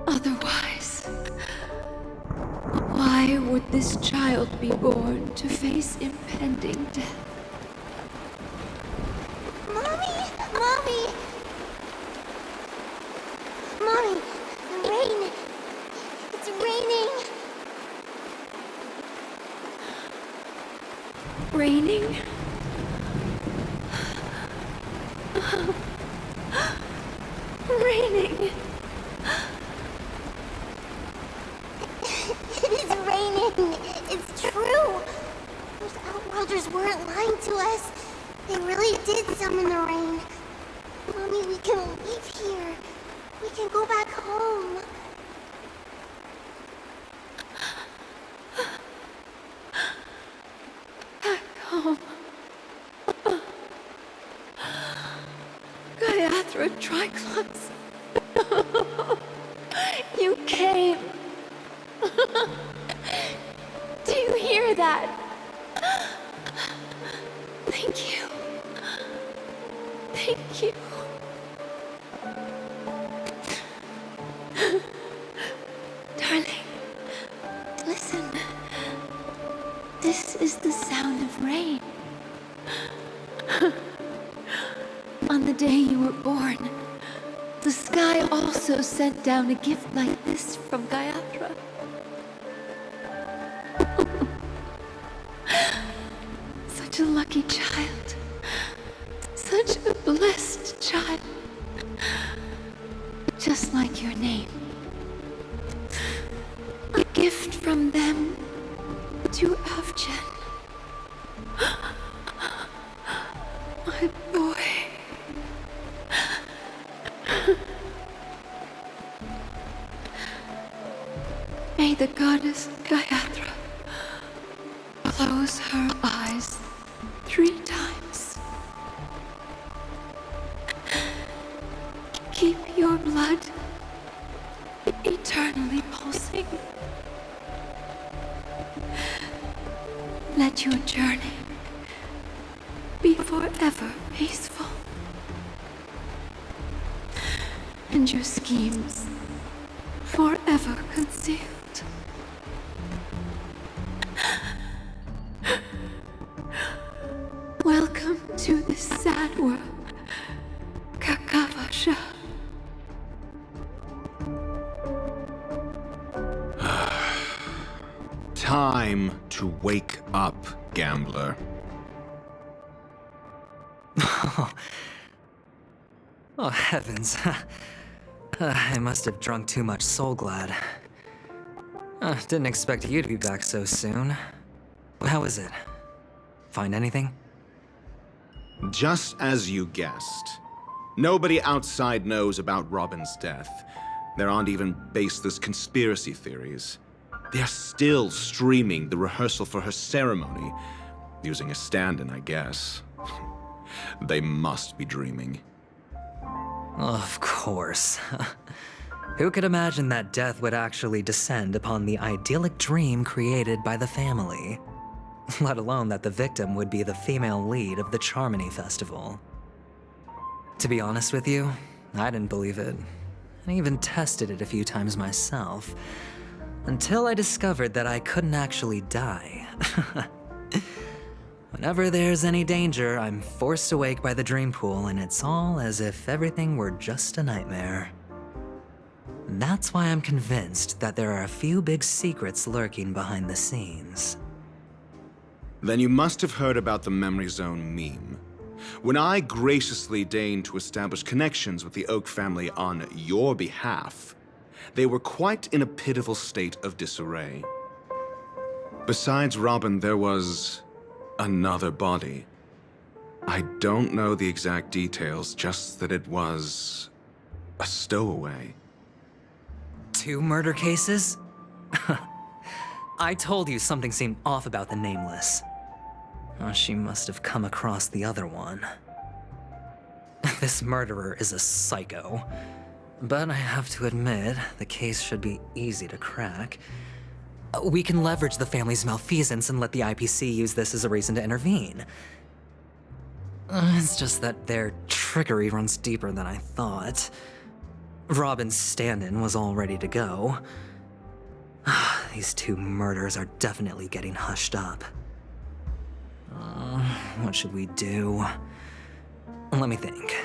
Otherwise, why would this child be born to face impending death? Mommy! Mommy! Mommy! Rain! It's raining! Raining? Raining! It is raining! It's true! Those Outworlders weren't lying to us. They really did summon the rain. Mommy, we can leave here. We can go back home. Back home. Gaiathra Triclops. You came. Do you hear that? Thank you. Thank you. Darling, listen. This is the sound of rain. On the day you were born, the sky also sent down a gift like this from Gaiathra. Such a lucky child. Such a blessed child. Just like your name. A gift from them to Avjen. My boy. May the goddess Gaiathra close her eyes 3 times. Keep your blood eternally pulsing. Let your journey be forever peaceful. And your schemes forever concealed. Welcome to this sad world, Kakavasha. Time to wake up, gambler. Oh, heavens. I must have drunk too much Soul Glad. Didn't expect you to be back so soon. How is it? Find anything? Just as you guessed. Nobody outside knows about Robin's death. There aren't even baseless conspiracy theories. They're still streaming the rehearsal for her ceremony, using a stand-in, I guess. They must be dreaming. Of course. Who could imagine that death would actually descend upon the idyllic dream created by the family? Let alone that the victim would be the female lead of the Charmony Festival. To be honest with you, I didn't believe it. I even tested it a few times myself, until I discovered that I couldn't actually die. Whenever there's any danger, I'm forced awake by the dream pool, and it's all as if everything were just a nightmare. That's why I'm convinced that there are a few big secrets lurking behind the scenes. Then you must have heard about the Memory Zone meme. When I graciously deigned to establish connections with the Oak family on your behalf, they were quite in a pitiful state of disarray. Besides Robin, there was another body. I don't know the exact details, just that it was a stowaway. 2 murder cases? I told you something seemed off about the Nameless. She must have come across the other one. This murderer is a psycho. But I have to admit, the case should be easy to crack. We can leverage the family's malfeasance and let the IPC use this as a reason to intervene. It's just that their trickery runs deeper than I thought. Robin's stand-in was all ready to go. These 2 murders are definitely getting hushed up. What should we do? Let me think.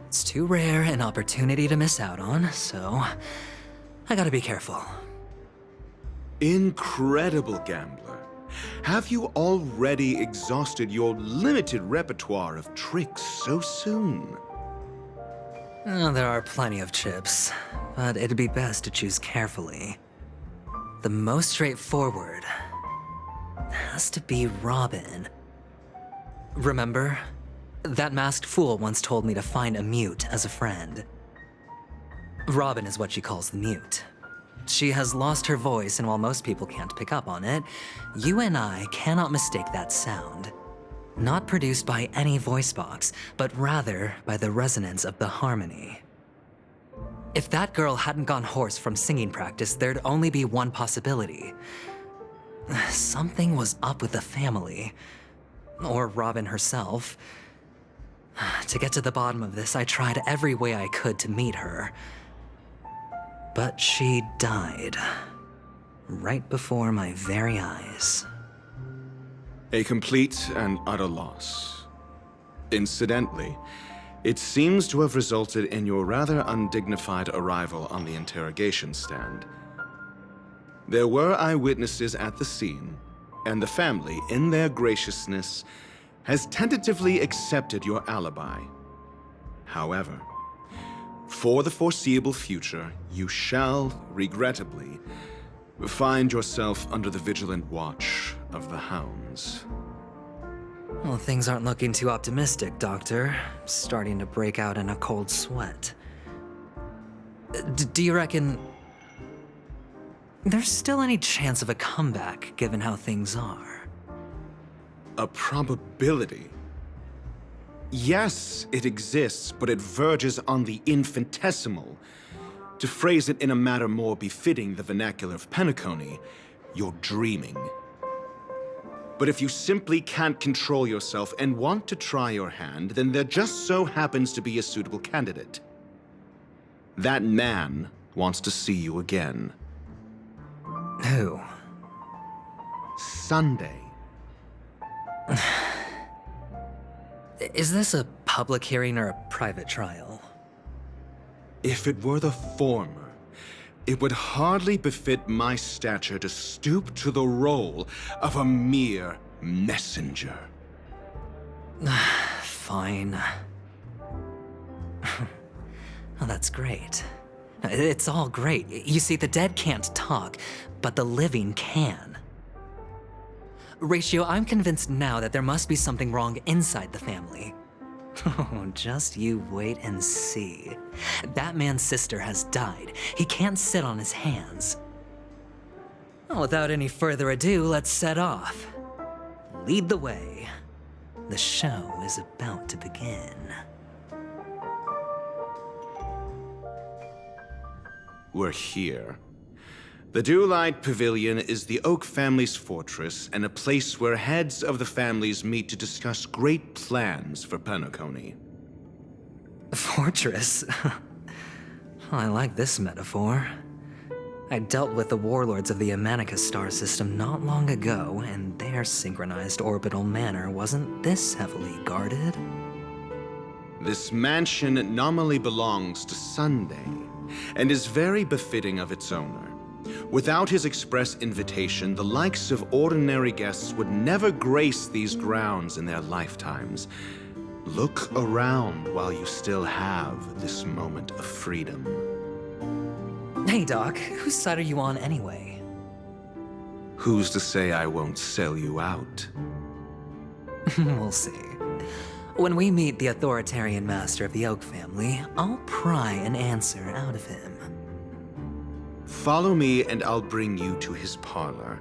It's too rare an opportunity to miss out on, so I gotta be careful. Incredible, gambler. Have you already exhausted your limited repertoire of tricks so soon? There are plenty of chips, but it'd be best to choose carefully. The most straightforward has to be Robin. Remember? That masked fool once told me to find a mute as a friend. Robin is what she calls the mute. She has lost her voice, and while most people can't pick up on it, you and I cannot mistake that sound. Not produced by any voice box, but rather by the resonance of the harmony. If that girl hadn't gone hoarse from singing practice, there'd only be one possibility. Something was up with the family. Or Robin herself. To get to the bottom of this, I tried every way I could to meet her. But she died. Right before my very eyes. A complete and utter loss. Incidentally, it seems to have resulted in your rather undignified arrival on the interrogation stand. There were eyewitnesses at the scene, and the family, in their graciousness, has tentatively accepted your alibi. However, for the foreseeable future, you shall, regrettably, find yourself under the vigilant watch of the hounds. Well, things aren't looking too optimistic, Doctor. Starting to break out in a cold sweat. Do you reckon there's still any chance of a comeback, given how things are? A probability? Yes, it exists, but it verges on the infinitesimal. To phrase it in a manner more befitting the vernacular of Penacony, you're dreaming. But if you simply can't control yourself and want to try your hand, then there just so happens to be a suitable candidate. That man wants to see you again. Who? Sunday. Is this a public hearing or a private trial? If it were the former, it would hardly befit my stature to stoop to the role of a mere messenger. Fine. Oh, that's great. It's all great. You see, the dead can't talk, but the living can. Ratio, I'm convinced now that there must be something wrong inside the family. Oh, just you wait and see. That man's sister has died. He can't sit on his hands. Well, without any further ado, let's set off. Lead the way. The show is about to begin. We're here. The Dewlight Pavilion is the Oak family's fortress and a place where heads of the families meet to discuss great plans for Penacony. Fortress? I like this metaphor. I dealt with the warlords of the Amanicus star system not long ago, and their synchronized orbital manor wasn't this heavily guarded. This mansion nominally belongs to Sunday, and is very befitting of its owner. Without his express invitation, the likes of ordinary guests would never grace these grounds in their lifetimes. Look around while you still have this moment of freedom. Hey, Doc, whose side are you on anyway? Who's to say I won't sell you out? We'll see. When we meet the authoritarian master of the Oak family, I'll pry an answer out of him. Follow me and I'll bring you to his parlor.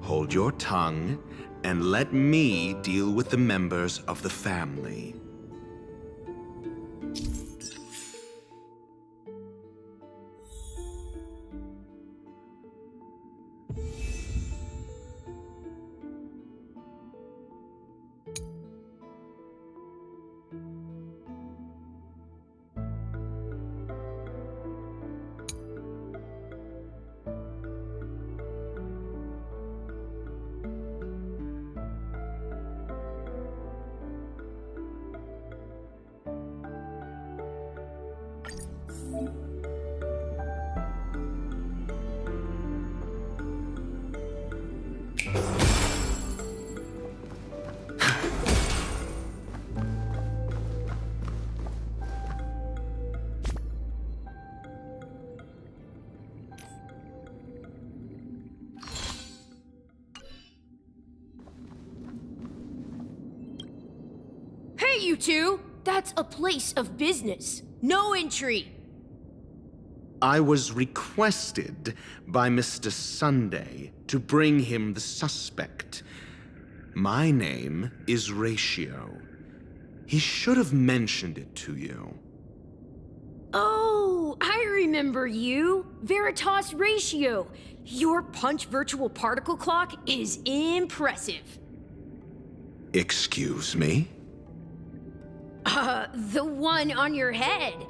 Hold your tongue and let me deal with the members of the family. Hey, you two! That's a place of business. No entry. I was requested by Mr. Sunday to bring him the suspect. My name is Ratio. He should have mentioned it to you. Oh, I remember you. Veritas Ratio. Your punch virtual particle clock is impressive. Excuse me? The one on your head.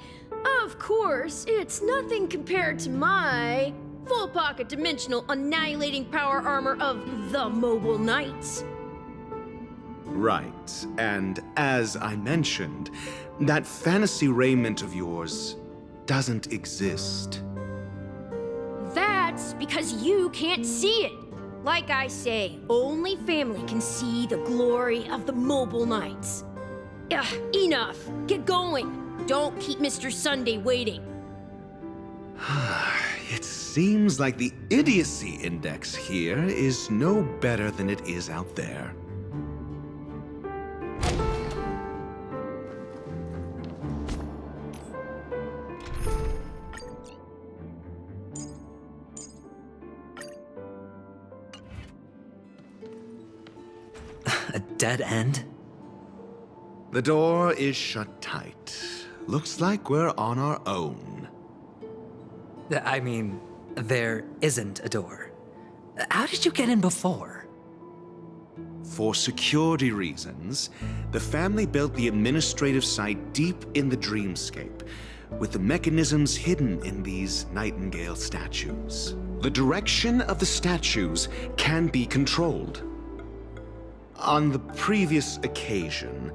Of course, it's nothing compared to my full pocket dimensional annihilating power armor of the Mobile Knights. Right, and as I mentioned, that fantasy raiment of yours doesn't exist. That's because you can't see it. Like I say, only family can see the glory of the Mobile Knights. Enough. Get going. Don't keep Mr. Sunday waiting. It seems like the idiocy index here is no better than it is out there. A dead end? The door is shut tight. Looks like we're on our own. I mean, there isn't a door. How did you get in before? For security reasons, the family built the administrative site deep in the dreamscape, with the mechanisms hidden in these Nightingale statues. The direction of the statues can be controlled. On the previous occasion,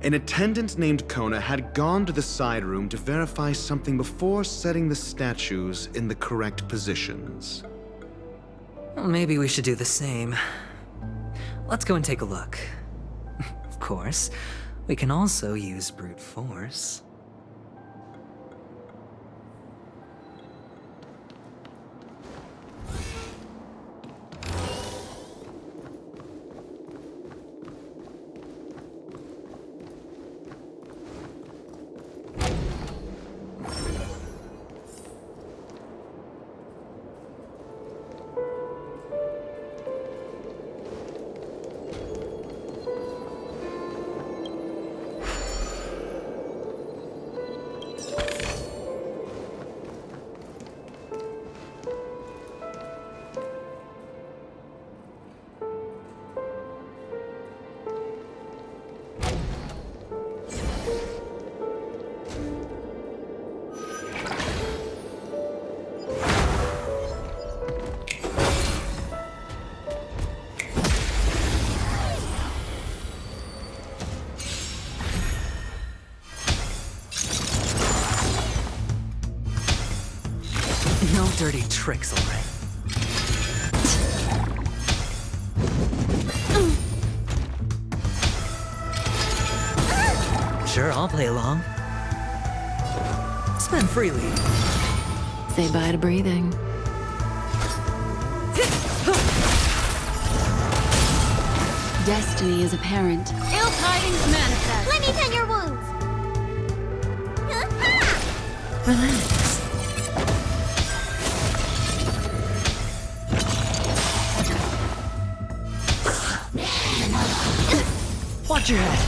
an attendant named Kona had gone to the side room to verify something before setting the statues in the correct positions. Well, maybe we should do the same. Let's go and take a look. Of course, we can also use brute force. No dirty tricks, all right. Sure, I'll play along. Spend freely. Say bye to breathing. Destiny is apparent. Ill tidings manifest. Let me tend your wounds. Relax. Watch your head.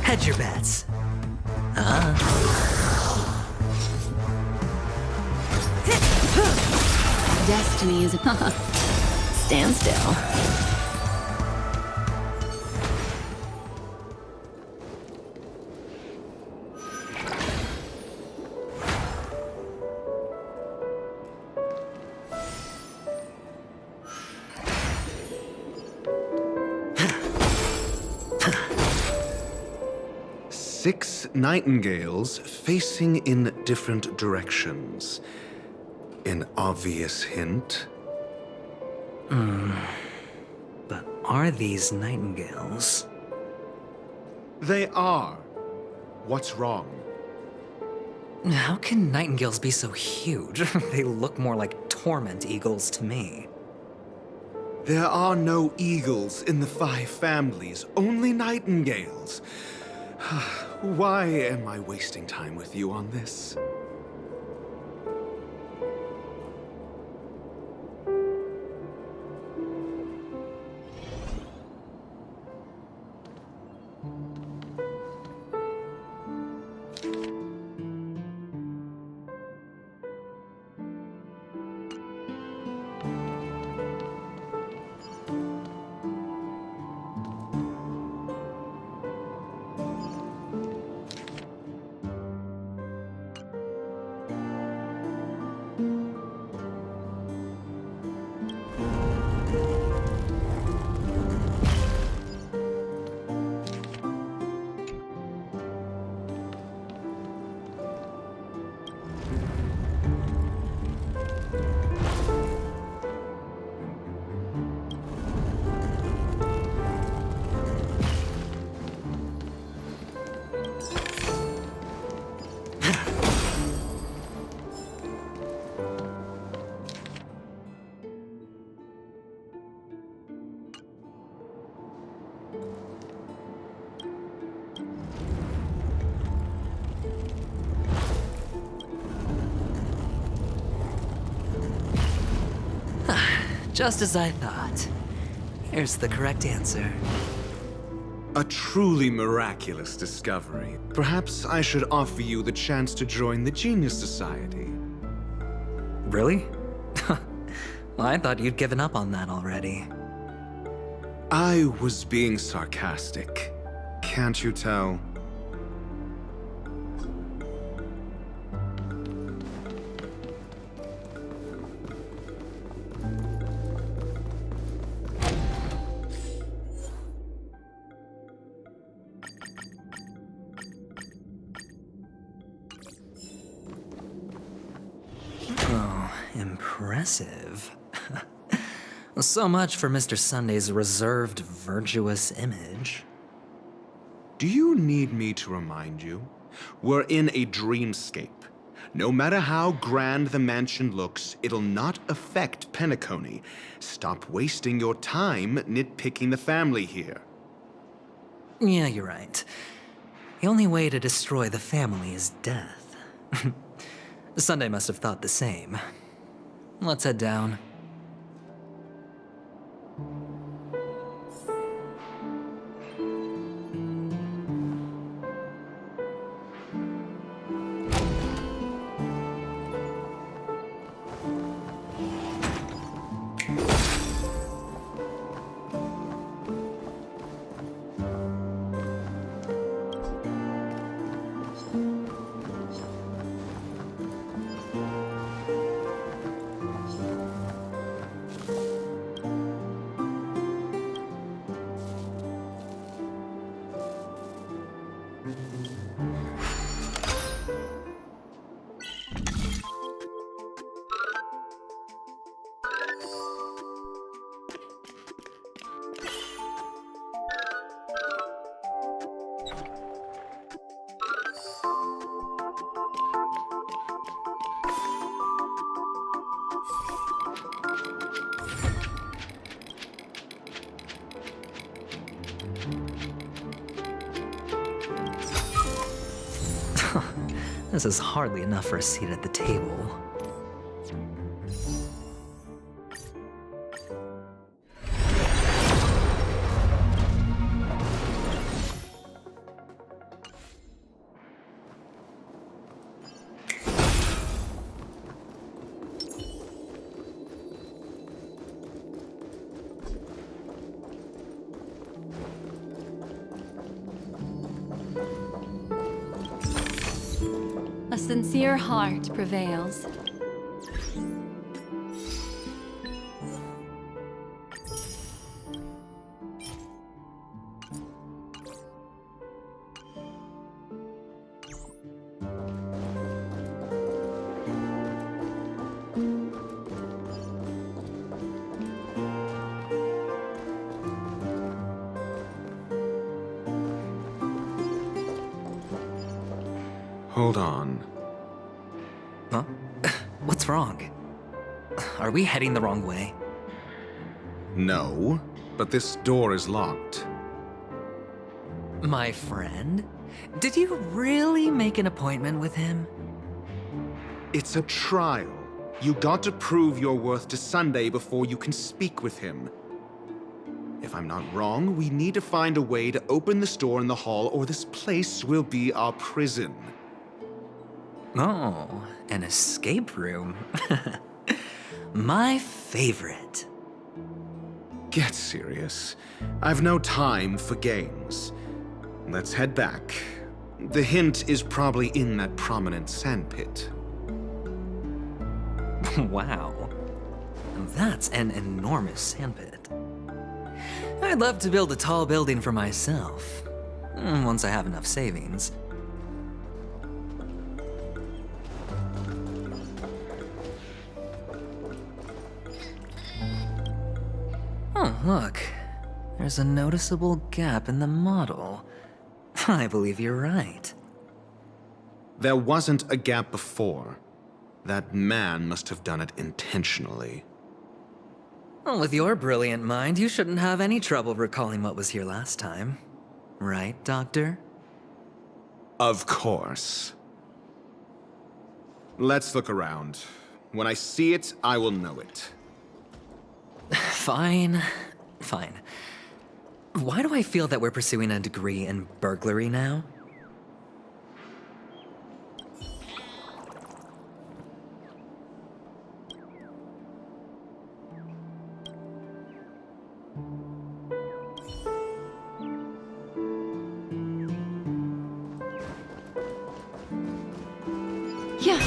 Hedge your bets. Destiny is a stand still. Six nightingales facing in different directions. An obvious hint. But are these nightingales? They are. What's wrong? How can nightingales be so huge? They look more like torment eagles to me. There are no eagles in the 5 families, only nightingales. Why am I wasting time with you on this? Just as I thought. Here's the correct answer. A truly miraculous discovery. Perhaps I should offer you the chance to join the Genius Society. Really? Well, I thought you'd given up on that already. I was being sarcastic. Can't you tell? Impressive. So much for Mr. Sunday's reserved, virtuous image. Do you need me to remind you? We're in a dreamscape. No matter how grand the mansion looks, it'll not affect Penacony. Stop wasting your time nitpicking the family here. Yeah, you're right. The only way to destroy the family is death. Sunday must have thought the same. Let's head down. This is hardly enough for a seat at the table. A sincere heart prevails. Hold on. Huh? What's wrong? Are we heading the wrong way? No, but this door is locked. My friend? Did you really make an appointment with him? It's a trial. You got to prove your worth to Sunday before you can speak with him. If I'm not wrong, we need to find a way to open this door in the hall, or this place will be our prison. Oh, an escape room. My favorite. Get serious. I've no time for games. Let's head back. The hint is probably in that prominent sandpit. Wow. That's an enormous sandpit. I'd love to build a tall building for myself, once I have enough savings. Oh, look. There's a noticeable gap in the model. I believe you're right. There wasn't a gap before. That man must have done it intentionally. Well, with your brilliant mind, you shouldn't have any trouble recalling what was here last time. Right, Doctor? Of course. Let's look around. When I see it, I will know it. Fine. Fine. Why do I feel that we're pursuing a degree in burglary now? Yeah.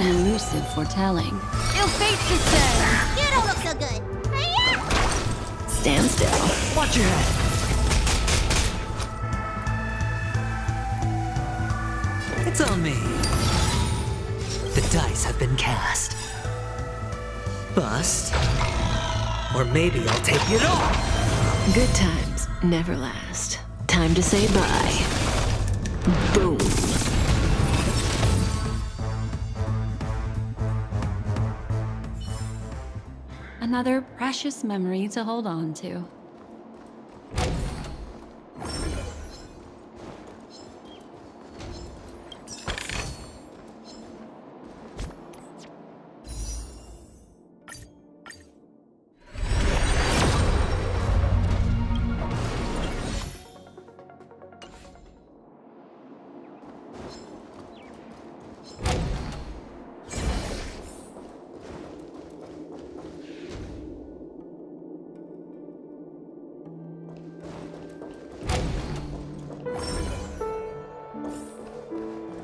Elusive foretelling. Ill fate descend! You don't look so good. Hiya! Stand still. Watch your head. It's on me. The dice have been cast. Bust. Or maybe I'll take it all. Good times never last. Time to say bye. Boom. Another precious memory to hold on to.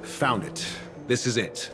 Found it. This is it.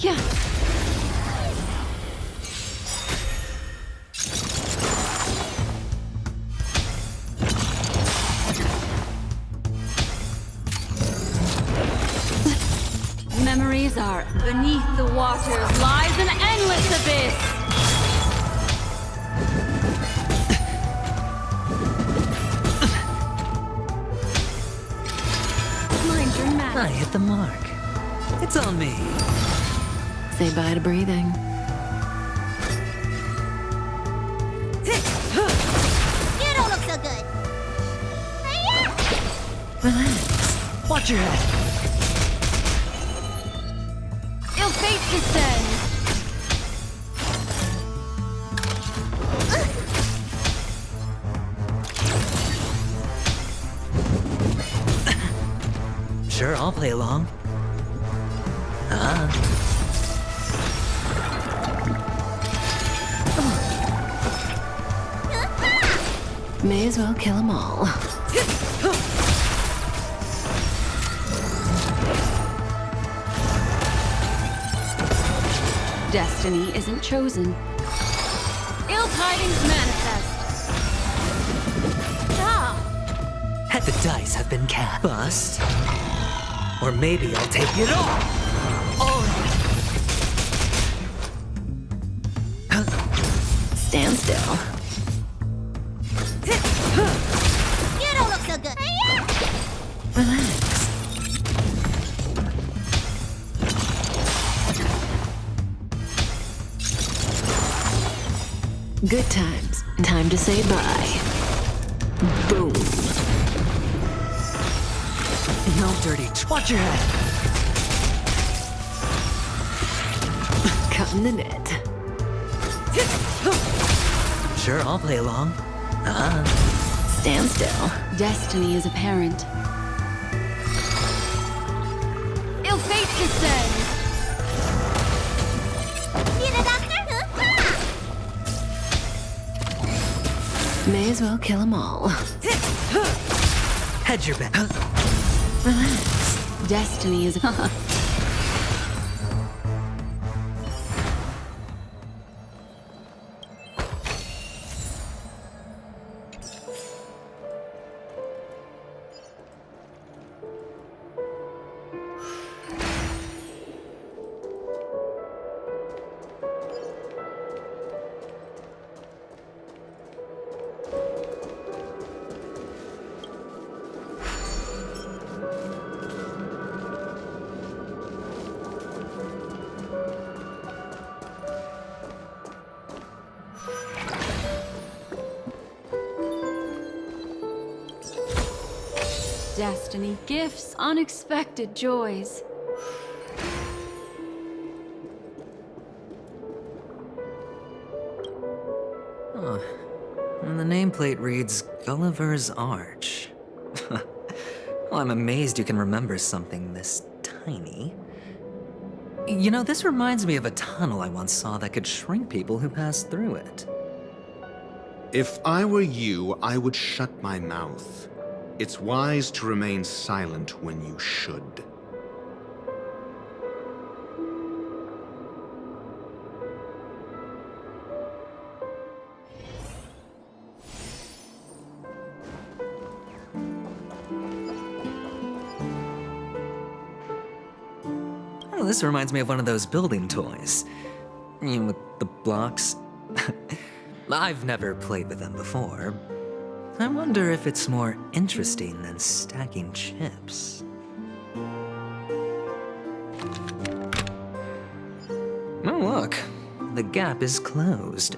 Yeah. Memories are beneath the waters lies an endless abyss. Mind your manners. I hit the mark. It's on me. Say bye to breathing. You don't look so good. Relax. Watch your head. Ill fate descends. Sure, I'll play along. May as well kill them all. Destiny isn't chosen. Ill tidings manifest. Had the dice have been cast. Bust. Or maybe I'll take it all. All Stand still. You don't look so good. Relax. Good times. Time to say bye. Boom. No dirty. Watch your head. Cutting the net. Sure, I'll play along. Stand still. Destiny is apparent. Ill fate descends. See the doctor? May as well kill them all. Hedge your bet. Relax. Destiny is Destiny gifts unexpected joys. Oh, and the nameplate reads Gulliver's Arch. Well, I'm amazed you can remember something this tiny. You know, this reminds me of a tunnel I once saw that could shrink people who passed through it. If I were you, I would shut my mouth. It's wise to remain silent when you should. Oh, this reminds me of one of those building toys. You know, with the blocks. I've never played with them before. I wonder if it's more interesting than stacking chips. Oh, look. The gap is closed.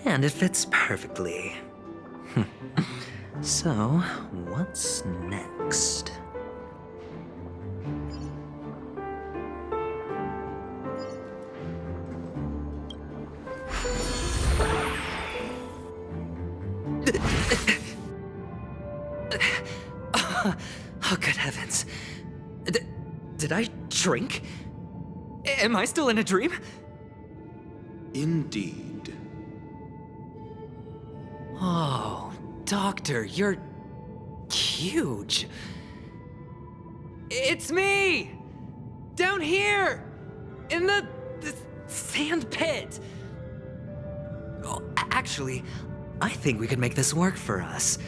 And it fits perfectly. So, what's next? Oh, good heavens. Did I drink? Am I still in a dream? Indeed. Oh, Doctor, you're huge. It's me! Down here! In the sand pit! Oh, actually, I think we could make this work for us.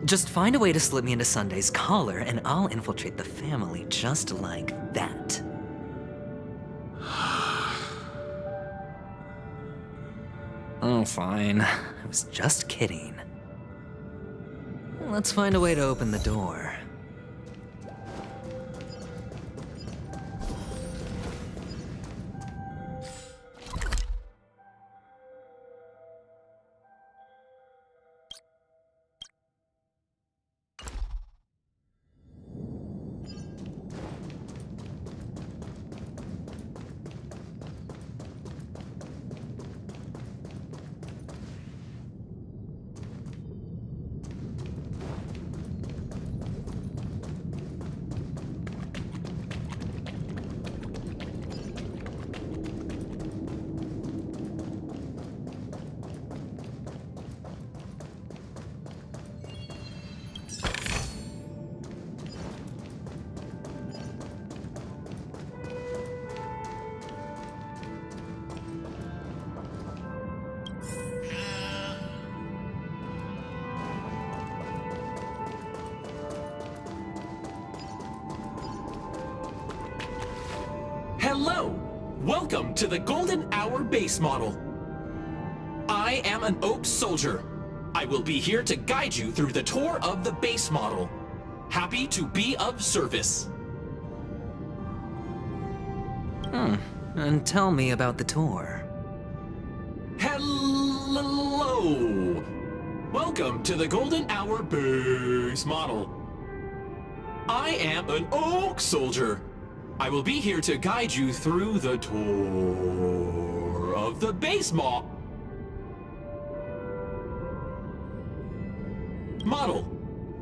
Just find a way to slip me into Sunday's collar, and I'll infiltrate the family just like that. Oh, fine. I was just kidding. Let's find a way to open the door. Hello! Welcome to the Golden Hour base model. I am an Oak soldier. I will be here to guide you through the tour of the base model. Happy to be of service. And tell me about the tour. Hello! Welcome to the Golden Hour base model. I am an Oak soldier. I will be here to guide you through the tour of the base model.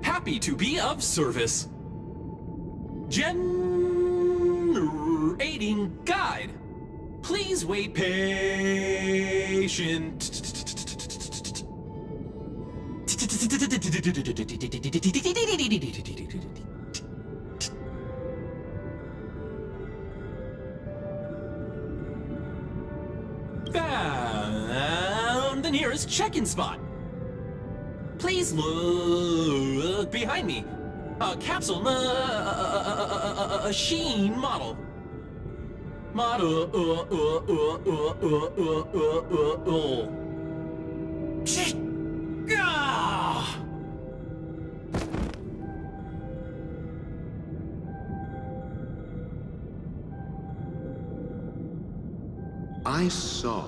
Happy to be of service. Generating guide. Please wait patient. Found the nearest check-in spot. Please look behind me. A capsule machine model. I saw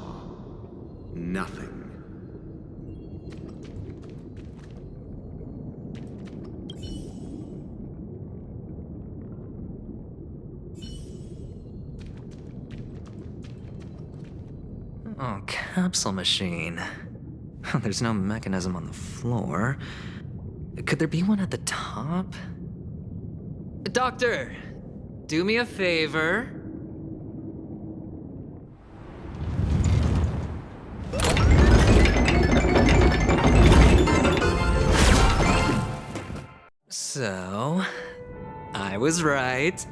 nothing. Oh, capsule machine. There's no mechanism on the floor. Could there be one at the top? Doctor, do me a favor. So, I was right.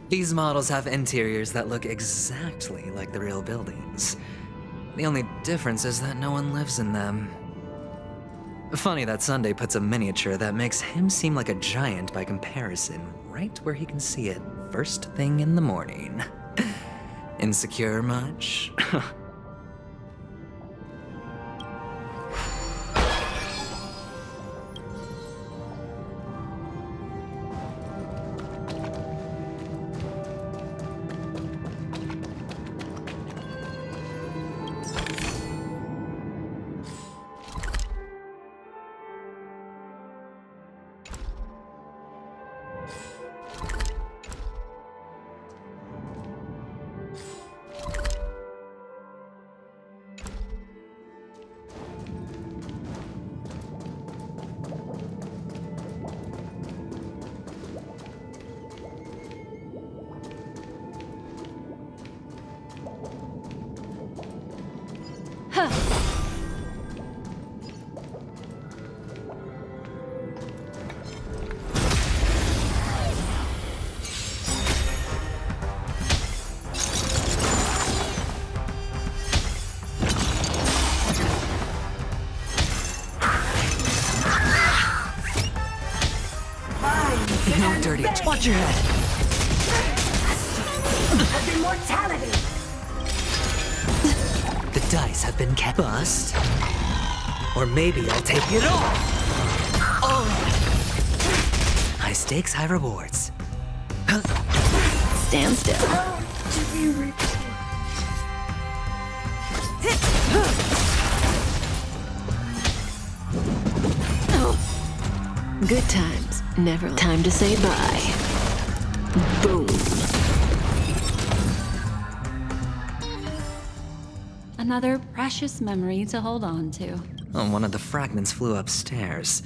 These models have interiors that look exactly like the real buildings. The only difference is that no one lives in them. Funny that Sunday puts a miniature that makes him seem like a giant by comparison right where he can see it first thing in the morning. Insecure much? No dirty. Watch your head. Of immortality. The dice have been kept. Bust. Or maybe I'll take it all. Oh. High stakes, high rewards. Stand still. Good times, never time to say bye. Boom. Another precious memory to hold on to. Oh, one of the fragments flew upstairs.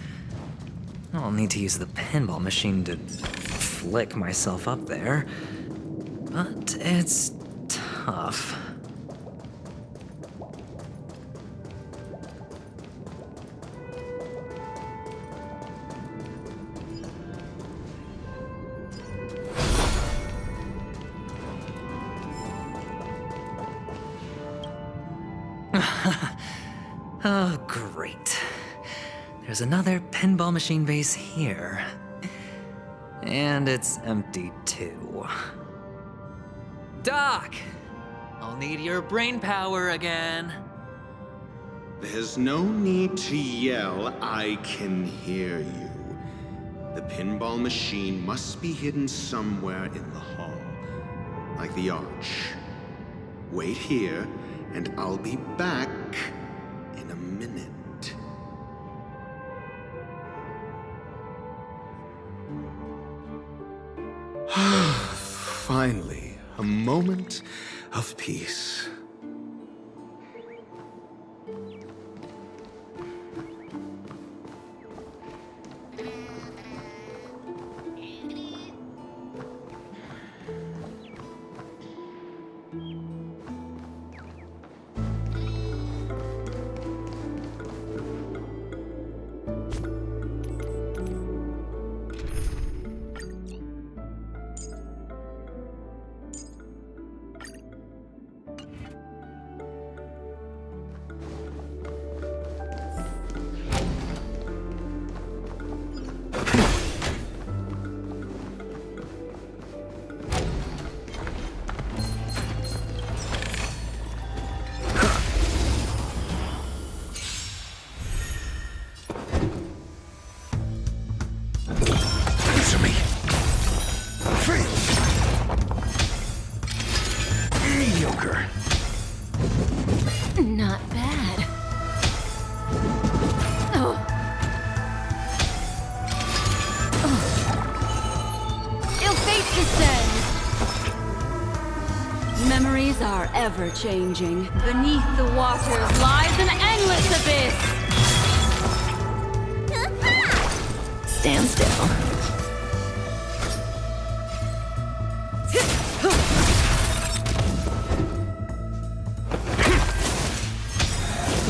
I'll need to use the pinball machine to flick myself up there. But it's tough. Oh, great. There's another pinball machine base here. And it's empty too. Doc! I'll need your brain power again. There's no need to yell, I can hear you. The pinball machine must be hidden somewhere in the hall, like the arch. Wait here, and I'll be back in a minute. Finally, a moment of peace. Mediocre. Not bad. Oh. Ill fate descends. Memories are ever changing. Beneath the waters lies an endless abyss. Stand still.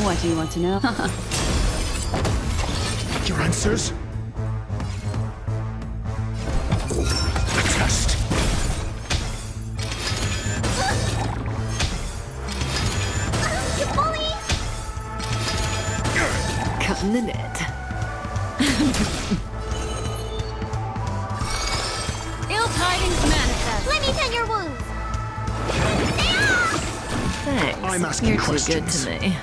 What do you want to know? Your answers? A test. You bully! Cutting the net. Ill tidings manifest. Let me tend your wounds. Thanks. I'm asking You're questions. too good to me.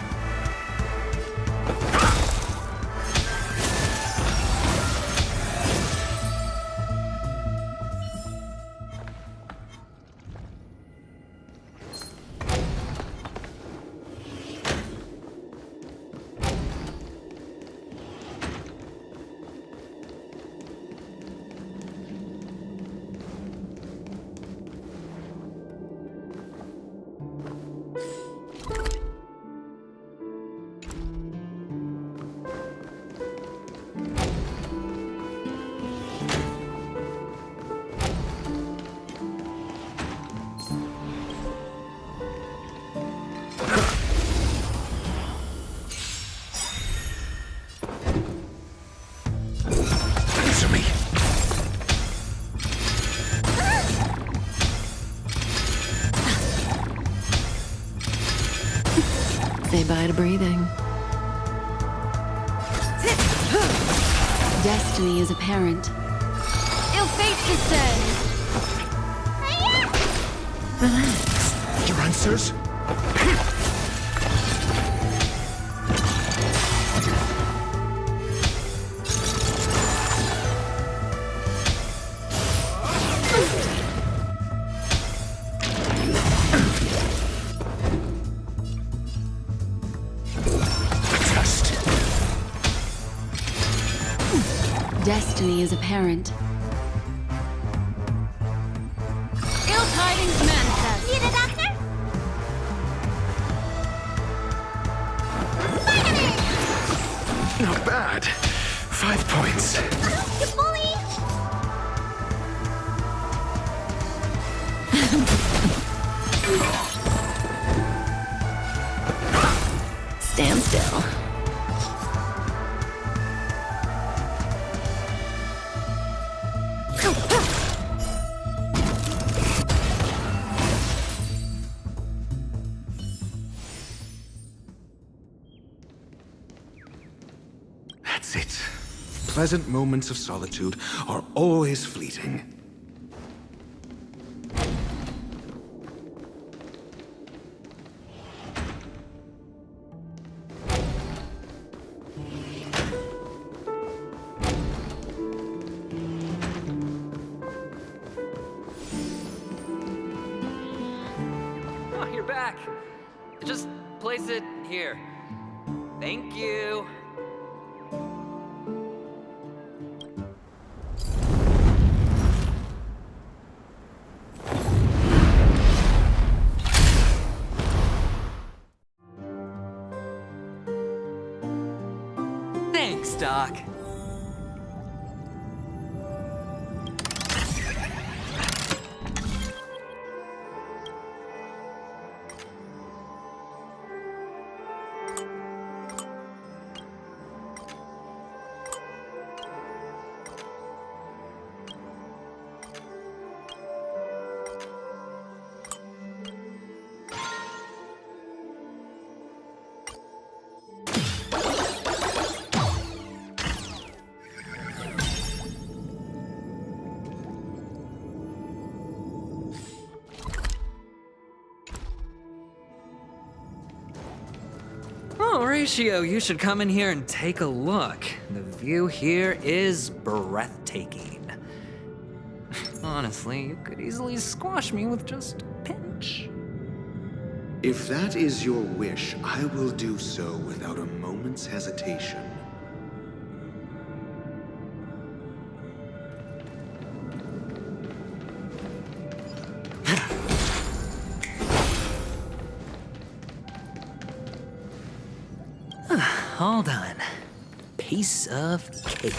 Say bye to breathing. Destiny is apparent. Ill Shall fate descend? Relax. Your answers? Destiny is apparent. Ill tidings manifest. Need a doctor? Not bad. 5 points. You bully! Stand still. That's it. Pleasant moments of solitude are always fleeting. Oh, you're back. Just place it here. Thank you. Thanks, Doc. Oh, Horatio, you should come in here and take a look. The view here is breathtaking. Honestly, you could easily squash me with just a pinch. If that is your wish, I will do so without a moment's hesitation. All done. Piece of cake.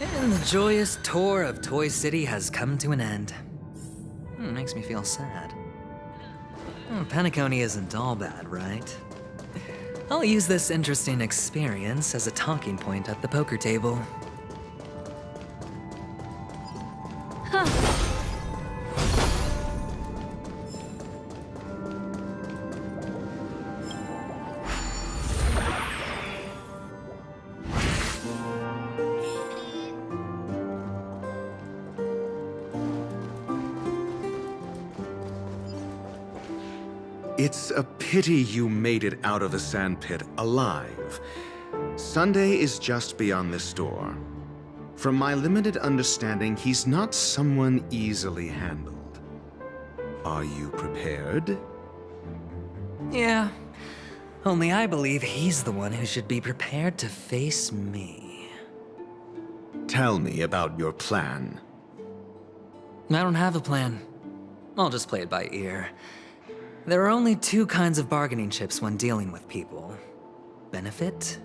And the joyous tour of Toy City has come to an end. Makes me feel sad. Penacony isn't all bad, right? I'll use this interesting experience as a talking point at the poker table. It's a pity you made it out of the sandpit alive. Sunday is just beyond this door. From my limited understanding, he's not someone easily handled. Are you prepared? Yeah. Only I believe he's the one who should be prepared to face me. Tell me about your plan. I don't have a plan. I'll just play it by ear. There are only two kinds of bargaining chips when dealing with people. Benefit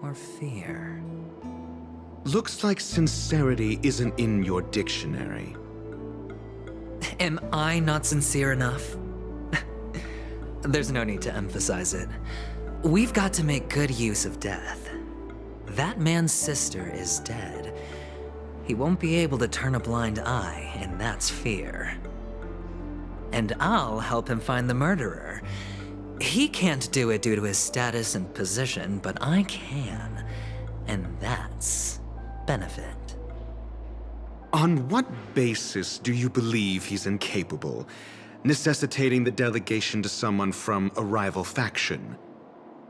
or fear? Looks like sincerity isn't in your dictionary. Am I not sincere enough? There's no need to emphasize it. We've got to make good use of death. That man's sister is dead. He won't be able to turn a blind eye, and that's fear. And I'll help him find the murderer. He can't do it due to his status and position, but I can. And that's benefit. On what basis do you believe he's incapable, necessitating the delegation to someone from a rival faction,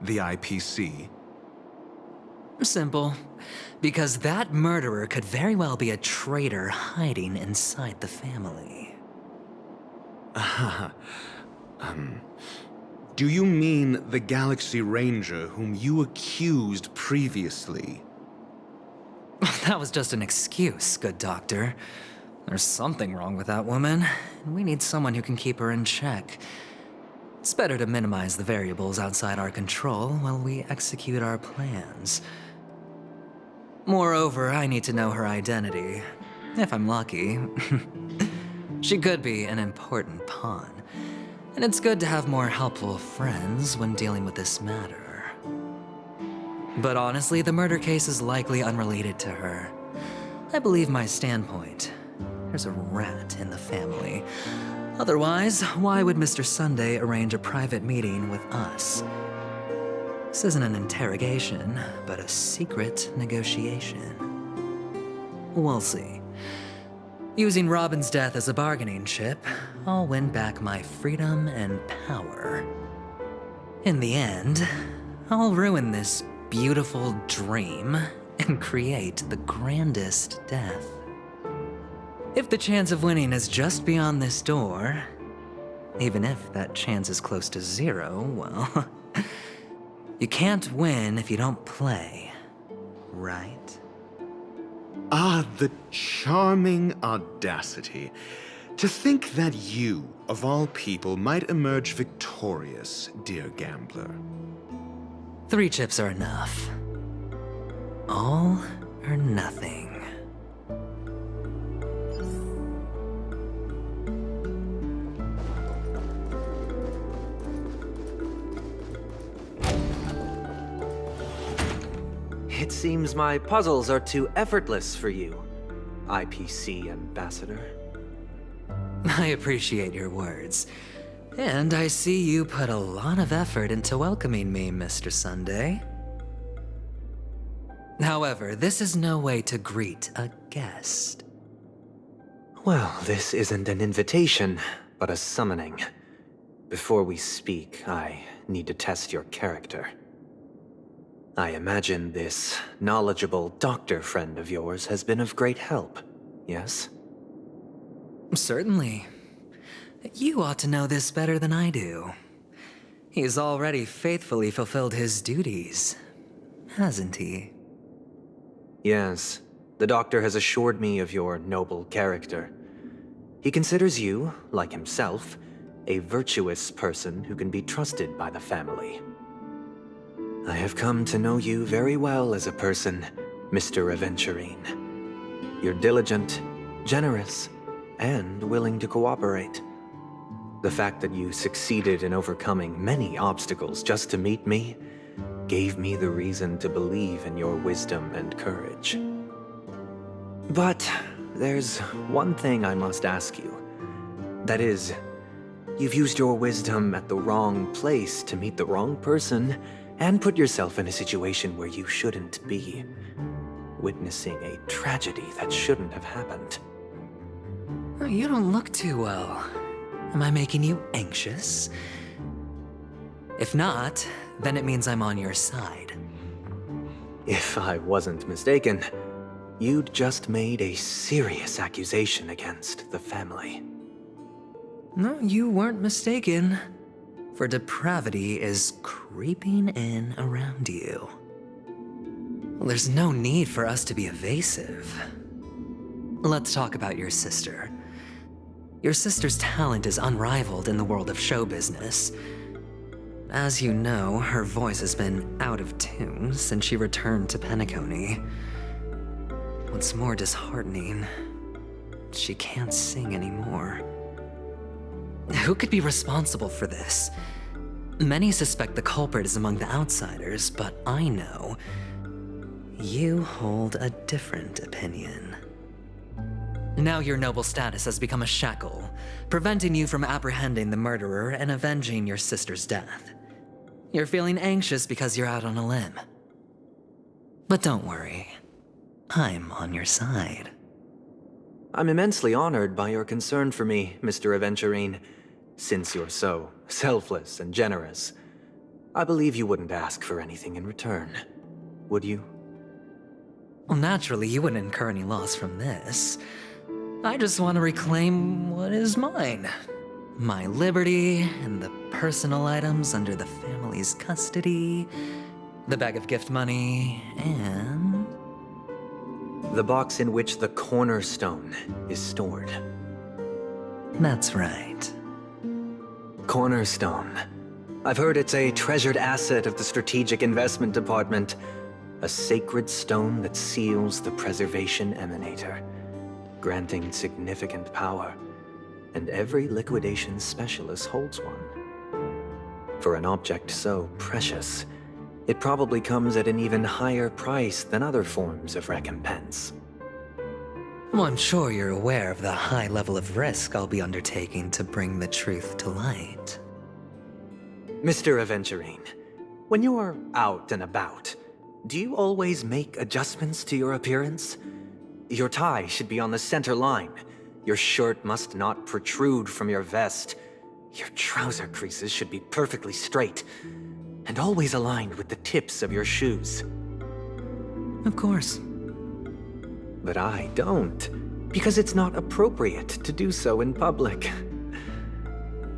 the IPC? Simple. Because that murderer could very well be a traitor hiding inside the family. Do you mean the Galaxy Ranger whom you accused previously? That was just an excuse, good doctor. There's something wrong with that woman, and we need someone who can keep her in check. It's better to minimize the variables outside our control while we execute our plans. Moreover, I need to know her identity, if I'm lucky. She could be an important pawn, and it's good to have more helpful friends when dealing with this matter. But honestly, the murder case is likely unrelated to her. I believe my standpoint. There's a rat in the family. Otherwise, why would Mr. Sunday arrange a private meeting with us? This isn't an interrogation, but a secret negotiation. We'll see. Using Robin's death as a bargaining chip, I'll win back my freedom and power. In the end, I'll ruin this beautiful dream and create the grandest death. If the chance of winning is just beyond this door, even if that chance is close to zero, well, you can't win if you don't play, right? Ah, the charming audacity. To think that you, of all people, might emerge victorious, dear gambler. 3 chips are enough. All or nothing. It seems my puzzles are too effortless for you, IPC Ambassador. I appreciate your words. And I see you put a lot of effort into welcoming me, Mr. Sunday. However, this is no way to greet a guest. Well, this isn't an invitation, but a summoning. Before we speak, I need to test your character. I imagine this knowledgeable doctor friend of yours has been of great help, yes? Certainly. You ought to know this better than I do. He's already faithfully fulfilled his duties, hasn't he? Yes, the doctor has assured me of your noble character. He considers you, like himself, a virtuous person who can be trusted by the family. I have come to know you very well as a person, Mr. Aventurine. You're diligent, generous, and willing to cooperate. The fact that you succeeded in overcoming many obstacles just to meet me gave me the reason to believe in your wisdom and courage. But there's one thing I must ask you. That is, you've used your wisdom at the wrong place to meet the wrong person and put yourself in a situation where you shouldn't be, witnessing a tragedy that shouldn't have happened. You don't look too well. Am I making you anxious? If not, then it means I'm on your side. If I wasn't mistaken, you'd just made a serious accusation against the family. No, you weren't mistaken. For depravity is creeping in around you. Well, there's no need for us to be evasive. Let's talk about your sister. Your sister's talent is unrivaled in the world of show business. as you know, her voice has been out of tune since she returned to Penacony. What's more disheartening, she can't sing anymore. Who could be responsible for this? Many suspect the culprit is among the outsiders, but I know you hold a different opinion. Now your noble status has become a shackle, preventing you from apprehending the murderer and avenging your sister's death. You're feeling anxious because you're out on a limb. But don't worry, I'm on your side. I'm immensely honored by your concern for me, Mr. Aventurine. Since you're so selfless and generous, I believe you wouldn't ask for anything in return, would you? Well, naturally, you wouldn't incur any loss from this. I just want to reclaim what is mine. My liberty and the personal items under the family's custody, the bag of gift money, and... the box in which the cornerstone is stored. That's right. Cornerstone. I've heard it's a treasured asset of the Strategic Investment Department. A sacred stone that seals the Preservation Emanator, granting significant power, and every liquidation specialist holds one. For an object so precious, it probably comes at an even higher price than other forms of recompense. Well, I'm sure you're aware of the high level of risk I'll be undertaking to bring the truth to light. Mr. Aventurine, when you're out and about, do you always make adjustments to your appearance? Your tie should be on the center line. Your shirt must not protrude from your vest. Your trouser creases should be perfectly straight, and always aligned with the tips of your shoes. Of course. But I don't, because it's not appropriate to do so in public.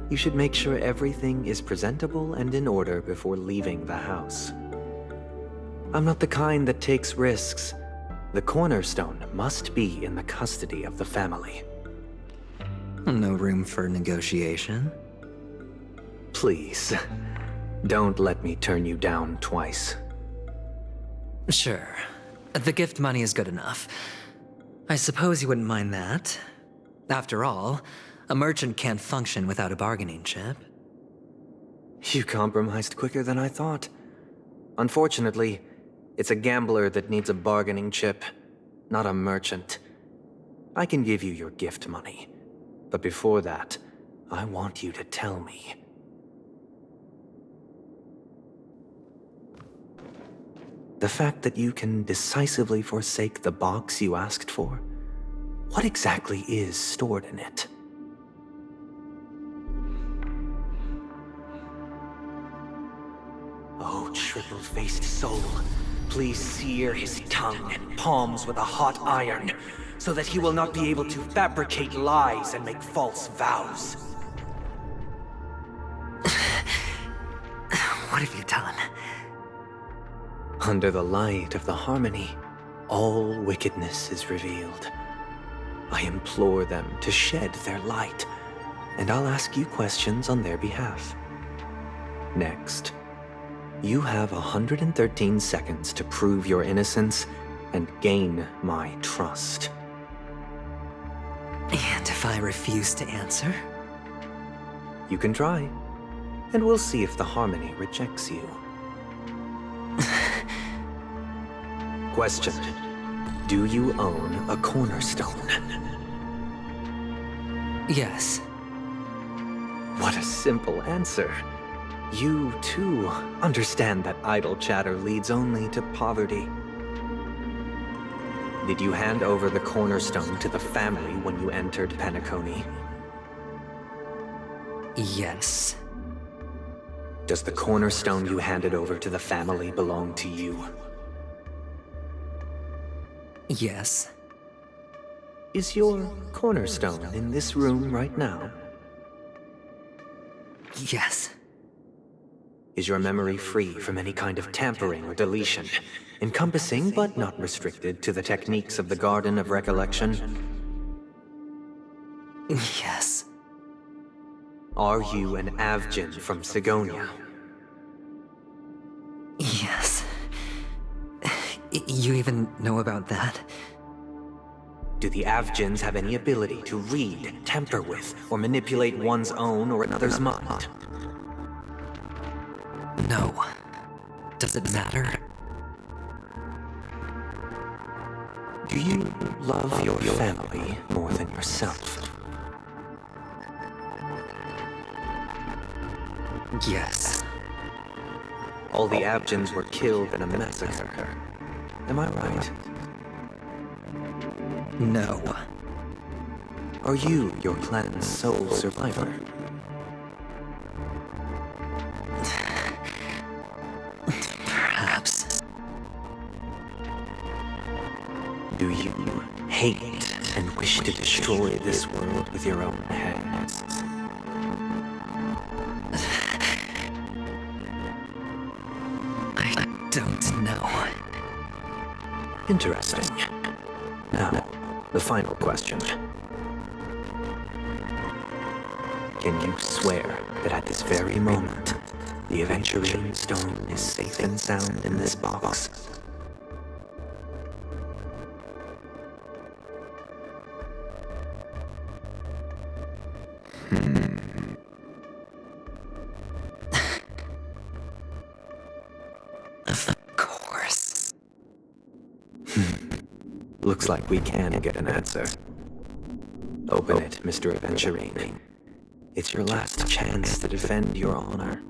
You should make sure everything is presentable and in order before leaving the house. I'm not the kind that takes risks. The cornerstone must be in the custody of the family. No room for negotiation? Please, don't let me turn you down twice. Sure. The gift money is good enough. I suppose you wouldn't mind that. After all, a merchant can't function without a bargaining chip. You compromised quicker than I thought. Unfortunately, it's a gambler that needs a bargaining chip, not a merchant. I can give you your gift money, but before that, I want you to tell me. The fact that you can decisively forsake the box you asked for, what exactly is stored in it? Oh, triple-faced soul, please sear his tongue and palms with a hot iron, so that he will not be able to fabricate lies and make false vows. What have you done? Under the light of the harmony, all wickedness is revealed. I implore them to shed their light, and I'll ask you questions on their behalf. Next, you have 113 seconds to prove your innocence and gain my trust. And if I refuse to answer? You can try, and we'll see if the harmony rejects you. Question: do you own a cornerstone? Yes. What a simple answer. You, too, understand that idle chatter leads only to poverty. Did you hand over the cornerstone to the family when you entered Penacony? Yes. Does the cornerstone you handed over to the family belong to you? Yes. Is your cornerstone in this room right now? Yes. Is your memory free from any kind of tampering or deletion, encompassing but not restricted to the techniques of the Garden of Recollection? Yes. Are you an Avgin from Sigonia? You even know about that? Do the Avgens have any ability to read, tamper with, or manipulate one's own or another's mind? No. Does it matter? Do you love your family more than yourself? Yes. All the Avgens were killed in a massacre. Am I right? No. Are you your clan's sole survivor? Perhaps. Do you hate and wish to destroy this world with your own hands? I don't know. Interesting. Now, the final question. Can you swear that at this very moment, the Aventurine Stone is safe and sound in this box? Of course. Looks like we can get an answer. Open it, Mr. Aventurine. It's your last chance to defend your honor.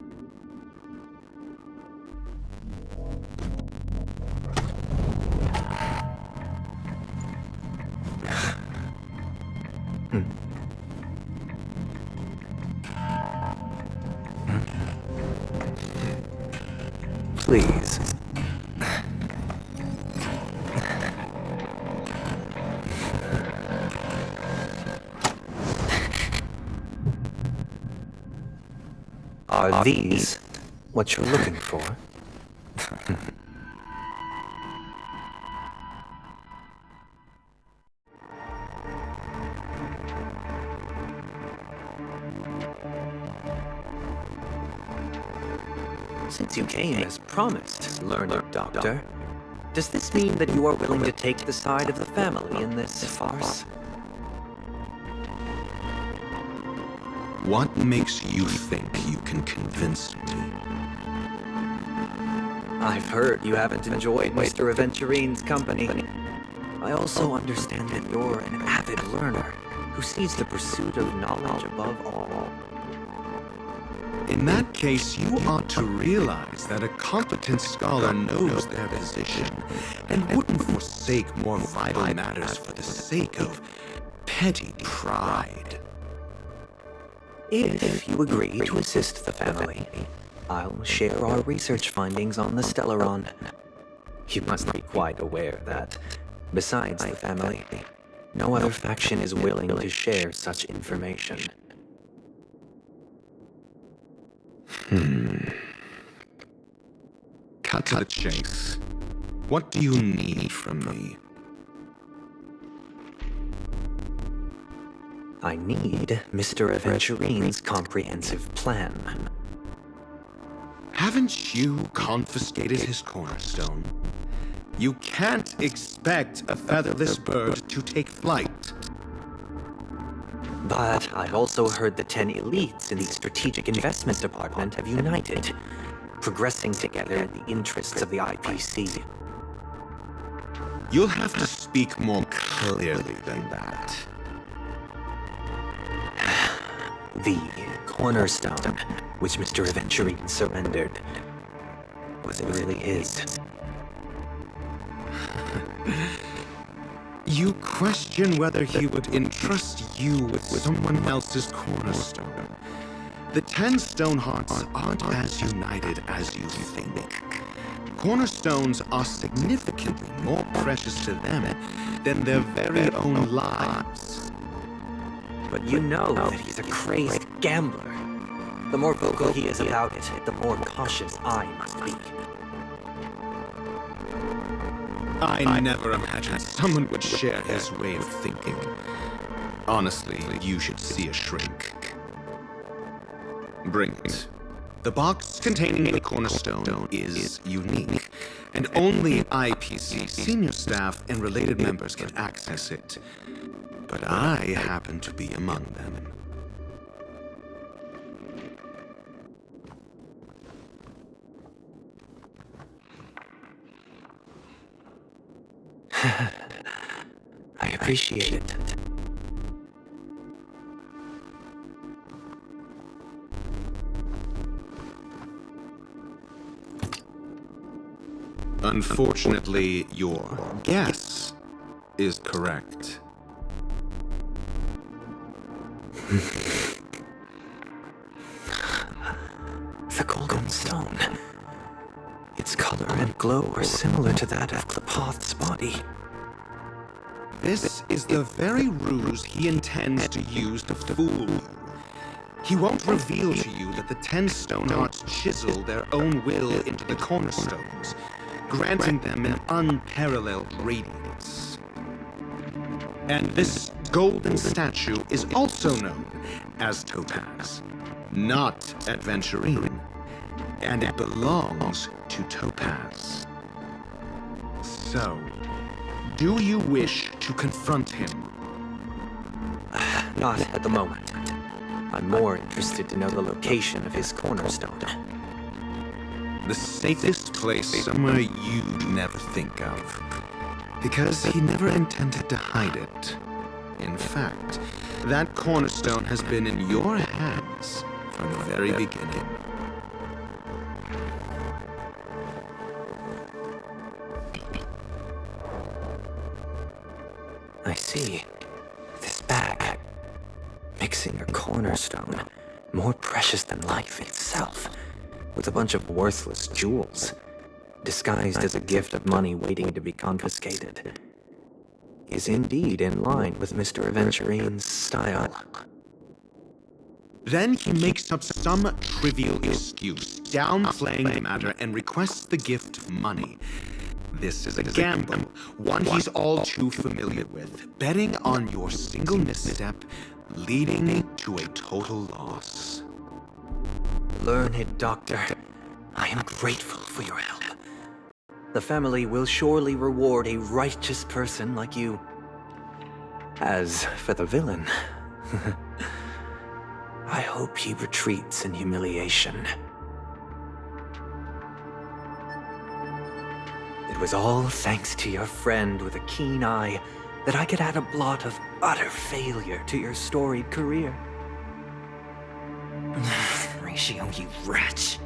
Please. Are these what you're looking for? Since you came as promised, learned doctor, does this mean that you are willing to take the side of the family in this farce? What makes you think you can convince me? I've heard you haven't enjoyed Mr. Aventurine's company. I also understand that you're an avid learner who sees the pursuit of knowledge above all. In that case, you ought to realize that a competent scholar knows their position and wouldn't forsake more vital matters for the sake of petty pride. If you agree to assist the family, I'll share our research findings on the Stellaron. You must be quite aware that, besides the family, no other faction is willing to share such information. Cut to the chase. What do you need from me? I need Mr. Aventurine's comprehensive plan. Haven't you confiscated his cornerstone? You can't expect a featherless bird to take flight. But I've also heard the 10 elites in the Strategic Investment Department have united, progressing together in the interests of the IPC. You'll have to speak more clearly than that. The cornerstone, which Mr. Aventurine surrendered, was it really his? You question whether he would entrust you with someone else's cornerstone. The 10 Stonehearts aren't as united as you think. Cornerstones are significantly more precious to them than their very own lives. But you know that he's a crazed gambler. The more vocal he is about it, the more cautious I must be. I never imagined someone would share his way of thinking. Honestly, you should see a shrink. Bring it. The box containing the cornerstone is unique, and only IPC senior staff and related members can access it. But I happen to be among them. I appreciate it. Unfortunately, your guess is correct. The golden stone. Its color and glow are similar to that of Klepoth's body. This is the very ruse he intends to use to fool you. He won't reveal to you that the 10 Stonehearts chisel their own will into the cornerstones, granting them an unparalleled radiance. And this golden statue is also known as Topaz, not Adventurine, and it belongs to Topaz. So, do you wish to confront him? Not at the moment. I'm more interested to know the location of his cornerstone. The safest place somewhere you'd never think of. Because he never intended to hide it. In fact, that cornerstone has been in your hands from the very beginning. I see. This bag. Mixing a cornerstone, more precious than life itself, with a bunch of worthless jewels, disguised as a gift of money waiting to be confiscated, is indeed in line with Mr. Aventurine's style. Then he makes up some trivial excuse, downplaying the matter, and requests the gift money. This is a gamble, one he's all too familiar with, betting on your single misstep, leading to a total loss. Learned Doctor, I am grateful for your help. The family will surely reward a righteous person like you. As for the villain, I hope he retreats in humiliation. It was all thanks to your friend with a keen eye that I could add a blot of utter failure to your storied career. Ratio, you wretch.